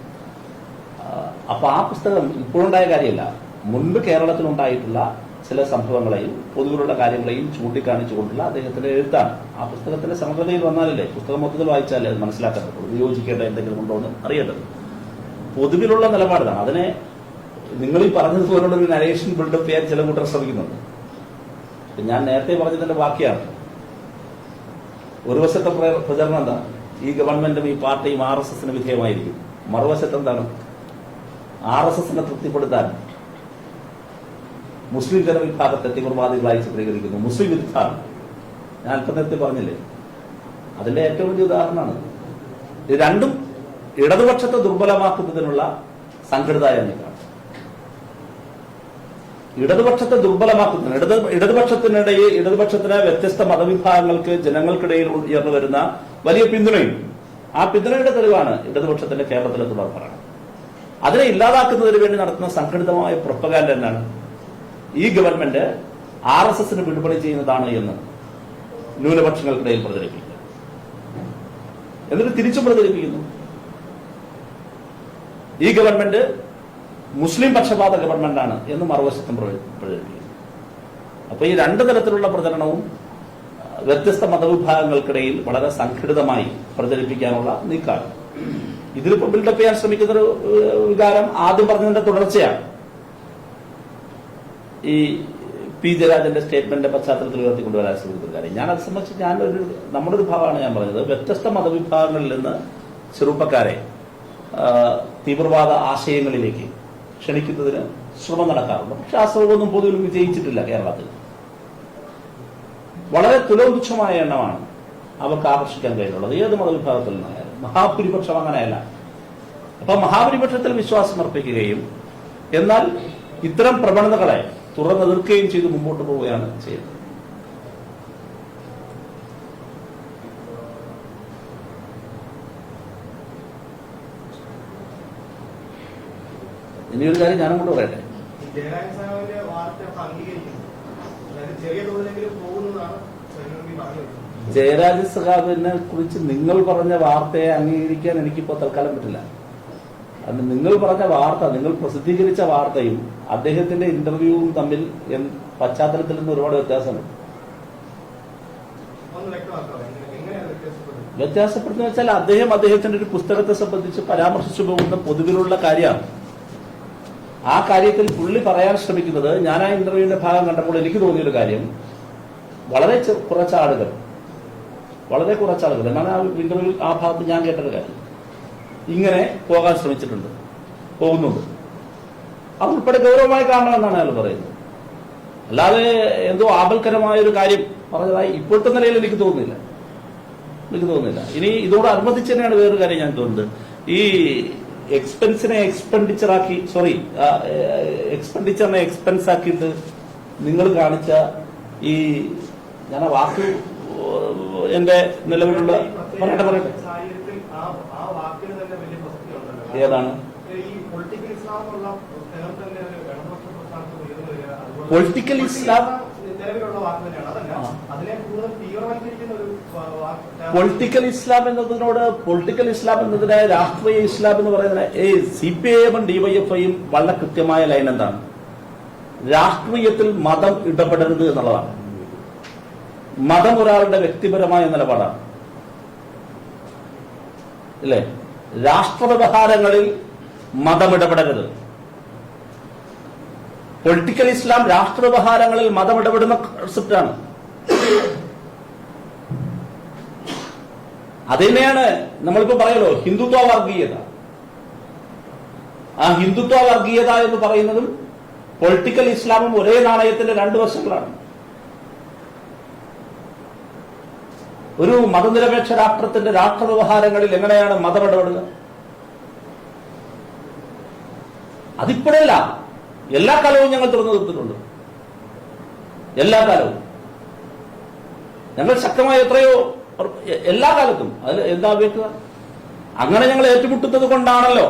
അപ്പൊ ആ പുസ്തകം ഇപ്പോഴുണ്ടായ കാര്യമല്ല, മുൻപ് കേരളത്തിലുണ്ടായിട്ടുള്ള ചില സംഭവങ്ങളെയും പൊതുവിലുള്ള കാര്യങ്ങളെയും ചൂണ്ടിക്കാണിച്ചുകൊണ്ടുള്ള അദ്ദേഹത്തിന്റെ എഴുത്താണ്. ആ പുസ്തകത്തിന്റെ സമഗ്രതയിൽ വന്നാലല്ലേ പുസ്തകം മൊത്തത്തിൽ വായിച്ചാലേ അത് മനസ്സിലാക്കാൻ പറ്റുള്ളൂ. ഉപയോഗിക്കേണ്ട എന്തെങ്കിലും ഉണ്ടോ എന്ന് അറിയേണ്ടത്. പൊതുവിലുള്ള നിലപാടാണ്. അതിനെ നിങ്ങൾ ഈ പറഞ്ഞതുപോലുള്ള ഒരു നരേഷൻ ബിൽഡപ്പ് ചെയ്യാൻ ചില കൂട്ടർ ശ്രമിക്കുന്നുണ്ട്. ഞാൻ നേരത്തെ പറഞ്ഞതിന്റെ ബാക്കിയാണ്. ഒരു വശത്തെ പ്രചരണം എന്താ, ഈ ഗവൺമെന്റും ഈ പാർട്ടിയും RSSന് വിധേയമായിരിക്കും. മറുവശത്ത് എന്താണ്, RSSനെ തൃപ്തിപ്പെടുത്താൻ മുസ്ലിം ജനവിഭാഗത്തെ തീവ്രവാദികളായി ചിത്രീകരിക്കുന്നു, മുസ്ലിം വിരുദ്ധാണ്. ഞാൻ അല്പം നേരത്തെ പറഞ്ഞില്ലേ, അതിന്റെ ഏറ്റവും വലിയ ഉദാഹരണമാണ്. ഇത് രണ്ടും ഇടതുപക്ഷത്തെ ദുർബലമാക്കുന്നതിനുള്ള സംഘടിതായ നീക്കമാണ്. ഇടതുപക്ഷത്തെ ദുർബലമാക്കുന്നതിന് ഇടതുപക്ഷത്തിന് വ്യത്യസ്ത മതവിഭാഗങ്ങൾക്ക് ജനങ്ങൾക്കിടയിൽ ഉയർന്നു വരുന്ന വലിയ പിന്തുണയും ആ പിന്തുണയുടെ തെളിവാണ് ഇടതുപക്ഷത്തിന്റെ കേരളത്തിലെ തുടർഭരണം. അതിനെ ഇല്ലാതാക്കുന്നതിന് വേണ്ടി നടത്തുന്ന സംഘടിതമായ പ്രൊപ്പഗാൻഡ എന്നാണ് ഈ ഗവൺമെന്റ് RSSന് വിടുപണി ചെയ്യുന്നതാണ് എന്ന് ന്യൂനപക്ഷങ്ങൾക്കിടയിൽ പ്രചരിപ്പിക്കുക, എന്നിട്ട് തിരിച്ചു പ്രചരിപ്പിക്കുന്നു. ഈ ഗവൺമെന്റ് മുസ്ലിം പക്ഷപാത ഗവൺമെന്റാണ് എന്ന് മറുവശത്തും പ്രചരിപ്പിക്കുന്നു. അപ്പൊ ഈ രണ്ടു തരത്തിലുള്ള പ്രചരണവും വ്യത്യസ്ത മതവിഭാഗങ്ങൾക്കിടയിൽ വളരെ സംഘടിതമായി പ്രചരിപ്പിക്കാനുള്ള നീക്കമാണ്. ഇതിലിപ്പോ ബിൽഡപ്പ് ചെയ്യാൻ ശ്രമിക്കുന്ന ഒരു വികാരം ആദ്യം പറഞ്ഞതിന്റെ തുടർച്ചയാണ്. ഈ പി ജയരാജന്റെ സ്റ്റേറ്റ്മെന്റിന്റെ പശ്ചാത്തലത്തിൽ ഉയർത്തിക്കൊണ്ടുവരാൻ ശ്രമിക്കുന്ന കാര്യം. ഞാൻ അത് സംബന്ധിച്ച് നമ്മുടെ ഒരു ഭാഗമാണ് ഞാൻ പറഞ്ഞത്. വ്യത്യസ്ത മതവിഭാഗങ്ങളിൽ നിന്ന് ചെറുപ്പക്കാരെ തീവ്രവാദ ആശയങ്ങളിലേക്ക് ക്ഷണിക്കുന്നതിന് ശ്രമം നടക്കാറുണ്ട്. പക്ഷെ ആ ശ്രമമൊന്നും പൊതുവിൽ വിജയിച്ചിട്ടില്ല. കേരളത്തിൽ വളരെ തുലോതുച്ഛമായ എണ്ണമാണ് അവർക്ക് ആകർഷിക്കാൻ കഴിഞ്ഞുള്ളത്, ഏത് മതവിഭാഗത്തിൽ നിന്നായാലും. മഹാഭൂരിപക്ഷം അങ്ങനെയല്ല. അപ്പൊ മഹാഭൂരിപക്ഷത്തിൽ വിശ്വാസം അർപ്പിക്കുകയും എന്നാൽ ഇത്തരം പ്രവണതകളെ തുറന്നെതിർക്കുകയും ചെയ്ത് മുമ്പോട്ട് പോവുകയാണ് ചെയ്യുന്നത്. ഇനിയൊരു കാര്യം ഞാനും കൂടെ പറയട്ടെ. ജയരാജ സഖാവിനെ കുറിച്ച് നിങ്ങൾ പറഞ്ഞ വാർത്തയെ അംഗീകരിക്കാൻ എനിക്കിപ്പോ തൽക്കാലം പറ്റില്ല. അത് നിങ്ങൾ പറഞ്ഞ വാർത്ത, നിങ്ങൾ പ്രസിദ്ധീകരിച്ച വാർത്തയും അദ്ദേഹത്തിന്റെ ഇന്റർവ്യൂവും തമ്മിൽ പശ്ചാത്തലത്തിൽ നിന്ന് ഒരുപാട് വ്യത്യാസമുണ്ട്. വ്യത്യാസപ്പെടുന്ന വെച്ചാൽ അദ്ദേഹത്തിന്റെ ഒരു പുസ്തകത്തെ സംബന്ധിച്ച് പരാമർശിച്ചു പോകുന്ന പൊതുവിലുള്ള കാര്യമാണ്. ആ കാര്യത്തിൽ പുള്ളി പറയാൻ ശ്രമിക്കുന്നത്, ഞാൻ ആ ഇന്റർവ്യൂവിന്റെ ഭാഗം കണ്ടപ്പോൾ എനിക്ക് തോന്നിയൊരു കാര്യം, വളരെ കുറച്ചാളുകൾ എന്നാണ് ആ ഇന്റർവ്യൂ ആ ഭാഗത്ത് ഞാൻ കേട്ടൊരു കാര്യം, ഇങ്ങനെ പോകാൻ ശ്രമിച്ചിട്ടുണ്ട്, പോകുന്നുണ്ട്. അത് ഉൾപ്പെടെ ഗൗരവമായി കാണണമെന്നാണ് അയാൾ പറയുന്നത്. അല്ലാതെ എന്തോ ആപൽക്കരമായ ഒരു കാര്യം പറഞ്ഞതായി ഇപ്പോഴത്തെ നിലയിൽ എനിക്ക് തോന്നുന്നില്ല. ഇനി ഇതോട് അനുബന്ധിച്ച് തന്നെയാണ് വേറൊരു കാര്യം ഞാൻ തോന്നുന്നത്. ഈ എക്സ്പെൻസിനെ എക്സ്പെൻഡിച്ചറിനെ എക്സ്പെൻസ് ആക്കിയിട്ട് നിങ്ങൾ കാണിച്ച ഈ, ഞാൻ ആ വാക്ക് എന്റെ നിലവിലുള്ള പറയട്ടെ ഏതാണ് പൊളിറ്റിക്കൽ ഇസ്ലാം? പൊളിറ്റിക്കൽ ഇസ്ലാം എന്നതിനെ രാഷ്ട്രീയ ഇസ്ലാം എന്ന് പറയുന്നതിനെ CPIM DYFIയും വളരെ കൃത്യമായ ലൈൻ എന്താണ്? രാഷ്ട്രീയത്തിൽ മതം ഇടപെടരുത് എന്നുള്ളതാണ്. മതം ഒരാളുടെ വ്യക്തിപരമായ നിലപാടാണ്, അല്ലേ? രാഷ്ട്രവ്യവഹാരങ്ങളിൽ മതം ഇടപെടരുത്. പൊളിറ്റിക്കൽ ഇസ്ലാം രാഷ്ട്രവ്യവഹാരങ്ങളിൽ മതം ഇടപെടുന്ന കൺസെപ്റ്റാണ്. അതുതന്നെയാണ് നമ്മളിപ്പോ പറയലോ ഹിന്ദുത്വ വർഗീയത. ആ ഹിന്ദുത്വ വർഗീയത എന്ന് പറയുന്നതും പൊളിറ്റിക്കൽ ഇസ്ലാമും ഒരേ നാണയത്തിന്റെ രണ്ടു വശങ്ങളാണ്. ഒരു മതനിരപേക്ഷ രാഷ്ട്രത്തിന്റെ രാഷ്ട്രവ്യവഹാരങ്ങളിൽ എങ്ങനെയാണ് മതം ഇടപെടുക? അതിപ്പോഴല്ല, എല്ലാ കാലവും ഞങ്ങൾ തുറന്നു നിർത്തിയിട്ടുണ്ട്. എല്ലാ കാലവും ഞങ്ങൾ ശക്തമായ എത്രയോ, എല്ലാ കാലത്തും. അതിൽ എന്താ അപേക്ഷ? അങ്ങനെ ഞങ്ങൾ ഏറ്റുമുട്ടുന്നത് കൊണ്ടാണല്ലോ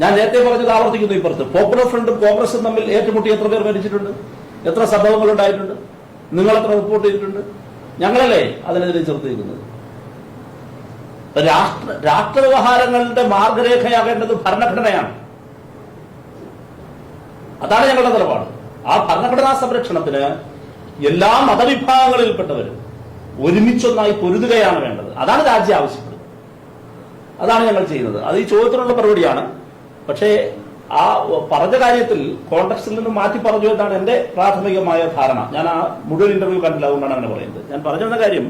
ഞാൻ നേരത്തെ പറഞ്ഞത് ആവർത്തിക്കുന്നു. ഇപ്പുറത്ത് പോപ്പുലർ ഫ്രണ്ടും കോൺഗ്രസും തമ്മിൽ ഏറ്റുമുട്ടി എത്ര പേർ മരിച്ചിട്ടുണ്ട്, എത്ര സംഭവങ്ങൾ ഉണ്ടായിട്ടുണ്ട്, നിങ്ങൾ എത്ര റിപ്പോർട്ട് ചെയ്തിട്ടുണ്ട്? ഞങ്ങളല്ലേ അതിനെതിരെ ചെറുത്തിരിക്കുന്നത്. രാഷ്ട്രവ്യവഹാരങ്ങളുടെ മാർഗരേഖയാകേണ്ടത് ഭരണഘടനയാണ്. അതാണ് ഞങ്ങളുടെ നിലപാട്. ആ ഭരണഘടനാ സംരക്ഷണത്തിന് എല്ലാ മതവിഭാഗങ്ങളിൽപ്പെട്ടവരും ഒരുമിച്ചൊന്നായി പൊരുതുകയാണ് വേണ്ടത്. അതാണ് രാജ്യം ആവശ്യപ്പെടുന്നത്. അതാണ് ഞങ്ങൾ ചെയ്യുന്നത്. അത് ഈ ചോദ്യത്തിനുള്ള മറുപടിയാണ്. പക്ഷേ ആ പറഞ്ഞ കാര്യത്തിൽ കോൺടെക്സ്റ്റിൽ നിന്ന് മാറ്റി പറഞ്ഞു എന്നാണ് എന്റെ പ്രാഥമികമായ ധാരണ. ഞാൻ ആ മുഴുവൻ ഇന്റർവ്യൂ കണ്ടില്ല, അതുകൊണ്ടാണ് അങ്ങനെ പറയുന്നത്. ഞാൻ പറഞ്ഞു വന്ന കാര്യം,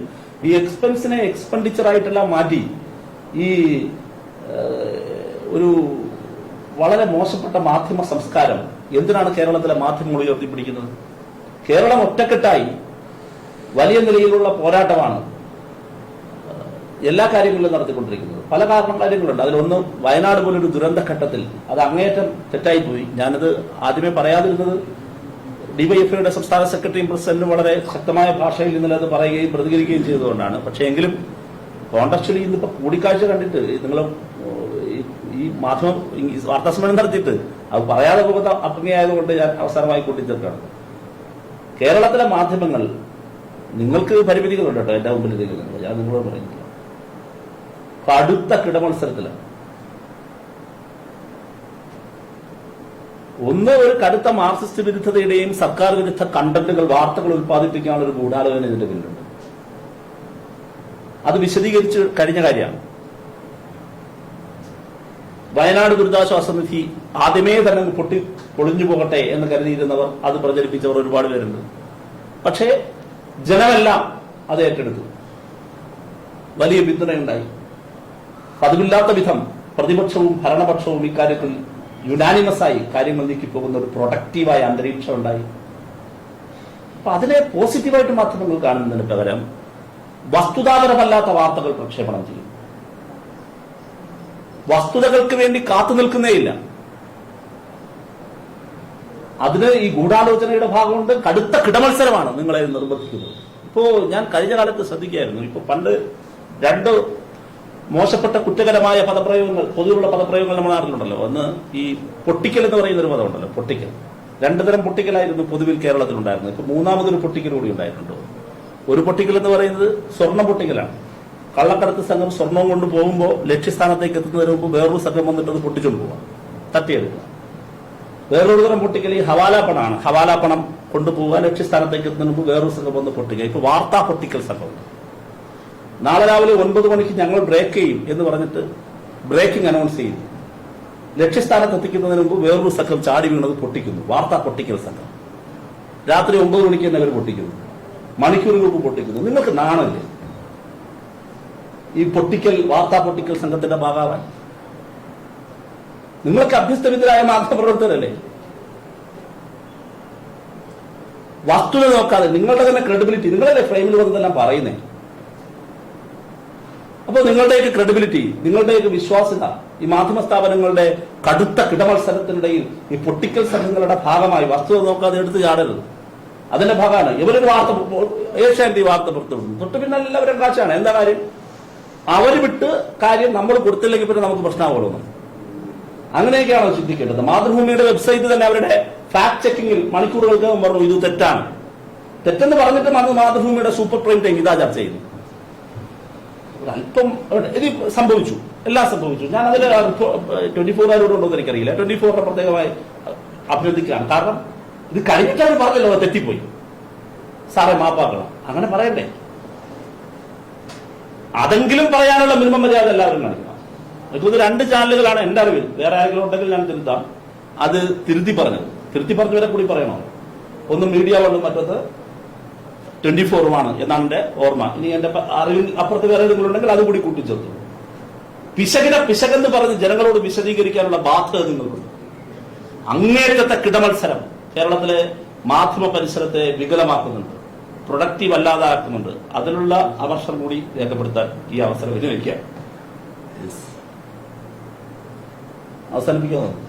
ഈ എക്സ്പെൻസിനെ എക്സ്പെൻഡിച്ചറായിട്ടെല്ലാം മാറ്റി ഈ ഒരു വളരെ മോശപ്പെട്ട മാധ്യമ സംസ്കാരം എന്തിനാണ് കേരളത്തിലെ മാധ്യമങ്ങൾ ഉയർത്തിപ്പിടിക്കുന്നത്? കേരളം ഒറ്റക്കെട്ടായി വലിയ നിലയിലുള്ള പോരാട്ടമാണ് എല്ലാ കാര്യങ്ങളിലും നടത്തിക്കൊണ്ടിരിക്കുന്നത്. പല കാര്യങ്ങളുണ്ട്. അതിലൊന്ന് വയനാട് പോലൊരു ദുരന്തഘട്ടത്തിൽ അത് അങ്ങേയറ്റം തെറ്റായിപ്പോയി. ഞാനത് ആദ്യമേ പറയാതിരുന്നത് ഡിവൈഎഫ്ഐയുടെ സംസ്ഥാന സെക്രട്ടറിയും പ്രസിഡന്റും വളരെ ശക്തമായ ഭാഷയിൽ ഇന്നലെ അത് പറയുകയും പ്രതികരിക്കുകയും ചെയ്തുകൊണ്ടാണ്. പക്ഷേ എങ്കിലും കോൺടെക്ച്വലി ഇന്നിപ്പോ കൂടിക്കാഴ്ച കണ്ടിട്ട് നിങ്ങൾ ഈ മാധ്യമം വാർത്താസമ്മേളനം നടത്തിയിട്ട് അത് പറയാതെ പോകുന്ന അപ്രമേയമായതുകൊണ്ട് ഞാൻ അവസാനമായി കൂട്ടിച്ചേർക്കാണ്. കേരളത്തിലെ മാധ്യമങ്ങൾ, നിങ്ങൾക്ക് പരിമിതികളുണ്ട് കേട്ടോ, എന്റെ മുമ്പിലേക്ക് ഞാൻ നിങ്ങളോട് പറയുന്നില്ല, കടുത്ത കിടമത്സരത്തിലാണ്. ഒന്ന്, ഒരു കടുത്ത മാർക്സിസ്റ്റ് വിരുദ്ധതയുടെയും സർക്കാർ വിരുദ്ധ കണ്ടന്റുകൾ, വാർത്തകൾ ഉത്പാദിപ്പിക്കാനുള്ള ഒരു ഗൂഢാലോചന ഇതിന്റെ പിന്നിലുണ്ട്. അത് വിശദീകരിച്ച് കഴിഞ്ഞ കാര്യമാണ്. വയനാട് ദുരിതാശ്വാസ നിധി ആദ്യമേ തന്നെ പൊളിഞ്ഞു പോകട്ടെ എന്ന് കരുതിയിരുന്നവർ, അത് പ്രചരിപ്പിച്ചവർ ഒരുപാട് പേരുണ്ട്. പക്ഷേ ജനമെല്ലാം അത് ഏറ്റെടുത്തു. വലിയ പിന്തുണയുണ്ടായി. പതിവില്ലാത്ത വിധം പ്രതിപക്ഷവും ഭരണപക്ഷവും ഇക്കാര്യത്തിൽ യുനാനിമസായി കാര്യങ്ങൾ നീക്കിപ്പോകുന്ന ഒരു പ്രൊഡക്റ്റീവായ അന്തരീക്ഷം ഉണ്ടായി. അപ്പൊ അതിനെ പോസിറ്റീവായിട്ട് മാധ്യമങ്ങൾ കാണുന്നതിന് പകരം വസ്തുതാപരമല്ലാത്ത വാർത്തകൾ പ്രക്ഷേപണം ചെയ്യും. വസ്തുതകൾക്ക് വേണ്ടി കാത്തു നിൽക്കുന്നേയില്ല. അതിന് ഈ ഗൂഢാലോചനയുടെ ഭാഗമുണ്ട്. കടുത്ത കിടമത്സരമാണ് നിങ്ങളെ നിർബന്ധിക്കുന്നത്. ഇപ്പോ ഞാൻ കഴിഞ്ഞ കാലത്ത് ശ്രദ്ധിക്കുകയായിരുന്നു. ഇപ്പൊ പണ്ട് രണ്ട് മോശപ്പെട്ട കുറ്റകരമായ പദപ്രയോഗങ്ങൾ, പൊതുവുള്ള പദപ്രയോഗങ്ങൾ നമ്മുടെ നാട്ടിലുണ്ടല്ലോ. ഒന്ന് ഈ പൊട്ടിക്കൽ എന്ന് പറയുന്ന ഒരു പദമുണ്ടല്ലോ, പൊട്ടിക്കൽ. രണ്ടു തരം പൊട്ടിക്കലായിരുന്നു പൊതുവിൽ കേരളത്തിലുണ്ടായിരുന്നത്. ഇപ്പൊ മൂന്നാമതൊരു പൊട്ടിക്കൽ കൂടി ഉണ്ടായിട്ടുണ്ടോ. ഒരു പൊട്ടിക്കൽ എന്ന് പറയുന്നത് സ്വർണം പൊട്ടിക്കലാണ്. കള്ളക്കടത്ത് സംഘം സ്വർണം കൊണ്ട് പോകുമ്പോൾ ലക്ഷ്യസ്ഥാനത്തേക്ക് എത്തുന്നതിന് മുമ്പ് വേറൊരു സംഘം വന്നിട്ട് അത് പൊട്ടിച്ചുകൊണ്ട് പോവാം, തട്ടിയെടുക്കുക. വേറൊരു തരം പൊട്ടിക്കൽ ഈ ഹവാലാപ്പണമാണ്. ഹവാലാപ്പണം കൊണ്ടുപോവുക, ലക്ഷ്യസ്ഥാനത്തേക്ക് എത്തുന്നതിന് മുമ്പ് വേറൊരു സംഘം വന്ന് പൊട്ടിക്കുക. ഇപ്പൊ വാർത്താ പൊട്ടിക്കൽ സംഘമുണ്ട്. നാളെ രാവിലെ 9 മണിക്ക് ഞങ്ങൾ ബ്രേക്ക് ചെയ്യും എന്ന് പറഞ്ഞിട്ട് ബ്രേക്കിംഗ് അനൗൺസ് ചെയ്യും. ലക്ഷ്യസ്ഥാനത്ത് എത്തിക്കുന്നതിന് മുമ്പ് വേറൊരു സംഘം ചാടി വീണത് പൊട്ടിക്കുന്നു. വാർത്താ പൊട്ടിക്കൽ സംഘം. രാത്രി 9 മണിക്ക് തന്നെ അവർ പൊട്ടിക്കുന്നു, മണിക്കൂറുകൾക്ക് പൊട്ടിക്കുന്നു. നിങ്ങൾക്ക് നാണല്ലേ ഈ പൊട്ടിക്കൽ, വാർത്താ പൊട്ടിക്കൽ സംഘത്തിന്റെ ഭാഗമാവാൻ? നിങ്ങൾക്ക് അഭ്യസ്തവിദ്യരായ മാധ്യമപ്രവർത്തകരല്ലേ? വസ്തുത നോക്കാതെ നിങ്ങളുടെ തന്നെ ക്രെഡിബിലിറ്റി, നിങ്ങളല്ലേ ഫ്രെയിമിൽ വന്നതെല്ലാം പറയുന്നേ. അപ്പോൾ നിങ്ങളുടെയൊക്കെ ക്രെഡിബിലിറ്റി, നിങ്ങളുടെയൊക്കെ വിശ്വാസ്യത ഈ മാധ്യമ സ്ഥാപനങ്ങളുടെ കടുത്ത കിടമത്സരത്തിനിടയിൽ ഈ പൊട്ടിക്കൽ സംഘങ്ങളുടെ ഭാഗമായി വസ്തുത നോക്കാതെ എടുത്ത് ചാടരുത്. അതിന്റെ ഭാഗമാണ് ഇവരൊരു വാർത്ത, ഏഷ്യാനെറ്റ് ഈ വാർത്ത പുറത്തുവിടുന്നു. തൊട്ട് പിന്നെ എല്ലാവരും കാശാണ്. എന്താ കാര്യം? അവർ വിട്ട് കാര്യം നമ്മൾ കൊടുത്തില്ലെങ്കിൽ പിന്നെ നമുക്ക് പ്രശ്നമാവുള്ളൂ. അങ്ങനെയൊക്കെയാണോ ചിന്തിക്കേണ്ടത്? മാതൃഭൂമിയുടെ വെബ്സൈറ്റ് തന്നെ അവരുടെ ഫാക്ട് ചെക്കിങ്ങിൽ മണിക്കൂറുകൾക്ക് പറഞ്ഞു ഇത് തെറ്റാണ്. തെറ്റെന്ന് പറഞ്ഞിട്ട് മാതൃഭൂമിയുടെ സൂപ്പർ പ്രൈം ടൈം ഇതാ ചർച്ച ചെയ്യുന്നു. അല്പം ഇത് സംഭവിച്ചു, എല്ലാം സംഭവിച്ചു. ഞാൻ അതിൽ 24 ഉണ്ടോ എന്ന് എനിക്കറിയില്ല. 24 പ്രത്യേകമായി അഭ്യർത്ഥിക്കുകയാണ്. കാരണം ഇത് കഴിഞ്ഞിട്ട് അവർ പറഞ്ഞല്ലോ തെറ്റിപ്പോയി, സാറേ മാപ്പാക്കണം, അങ്ങനെ പറയണ്ടേ? അതെങ്കിലും പറയാനുള്ള മിനിമം മര്യാദ എല്ലാവരും കാണിക്കണം. ഇത് 2 ചാനലുകളാണ് എന്റെ അറിവിൽ, വേറെ ആരെങ്കിലും ഉണ്ടെങ്കിൽ ഞാൻ തിരുത്താം, അത് തിരുത്തി പറഞ്ഞവരെ കൂടി പറയണോ? ഒന്ന് മീഡിയ 1, മറ്റൊന്ന് 24 എന്നാണ് എന്റെ ഓർമ്മ. ഇനി എന്റെ അറിവിൽ അപ്പുറത്ത് വേറെ ഏതെങ്കിലും ഉണ്ടെങ്കിൽ അതുകൂടി കൂട്ടിച്ചേർത്തു. പിശകെന്ന് പറഞ്ഞ് ജനങ്ങളോട് വിശദീകരിക്കാനുള്ള ബാധ്യത നിങ്ങൾക്കുണ്ട്. അങ്ങേറ്റത്തെ കിടമത്സരം കേരളത്തിലെ മാധ്യമ പരിസരത്തെ വികലമാക്കുന്നുണ്ട്, പ്രൊഡക്റ്റീവ് അല്ലാതാക്കുന്നുണ്ട്. അതിനുള്ള അമർഷം കൂടി രേഖപ്പെടുത്താൻ ഈ അവസരം വിനിയോഗിക്കാം. അവസാനിപ്പിക്കാവുന്നതാണ്.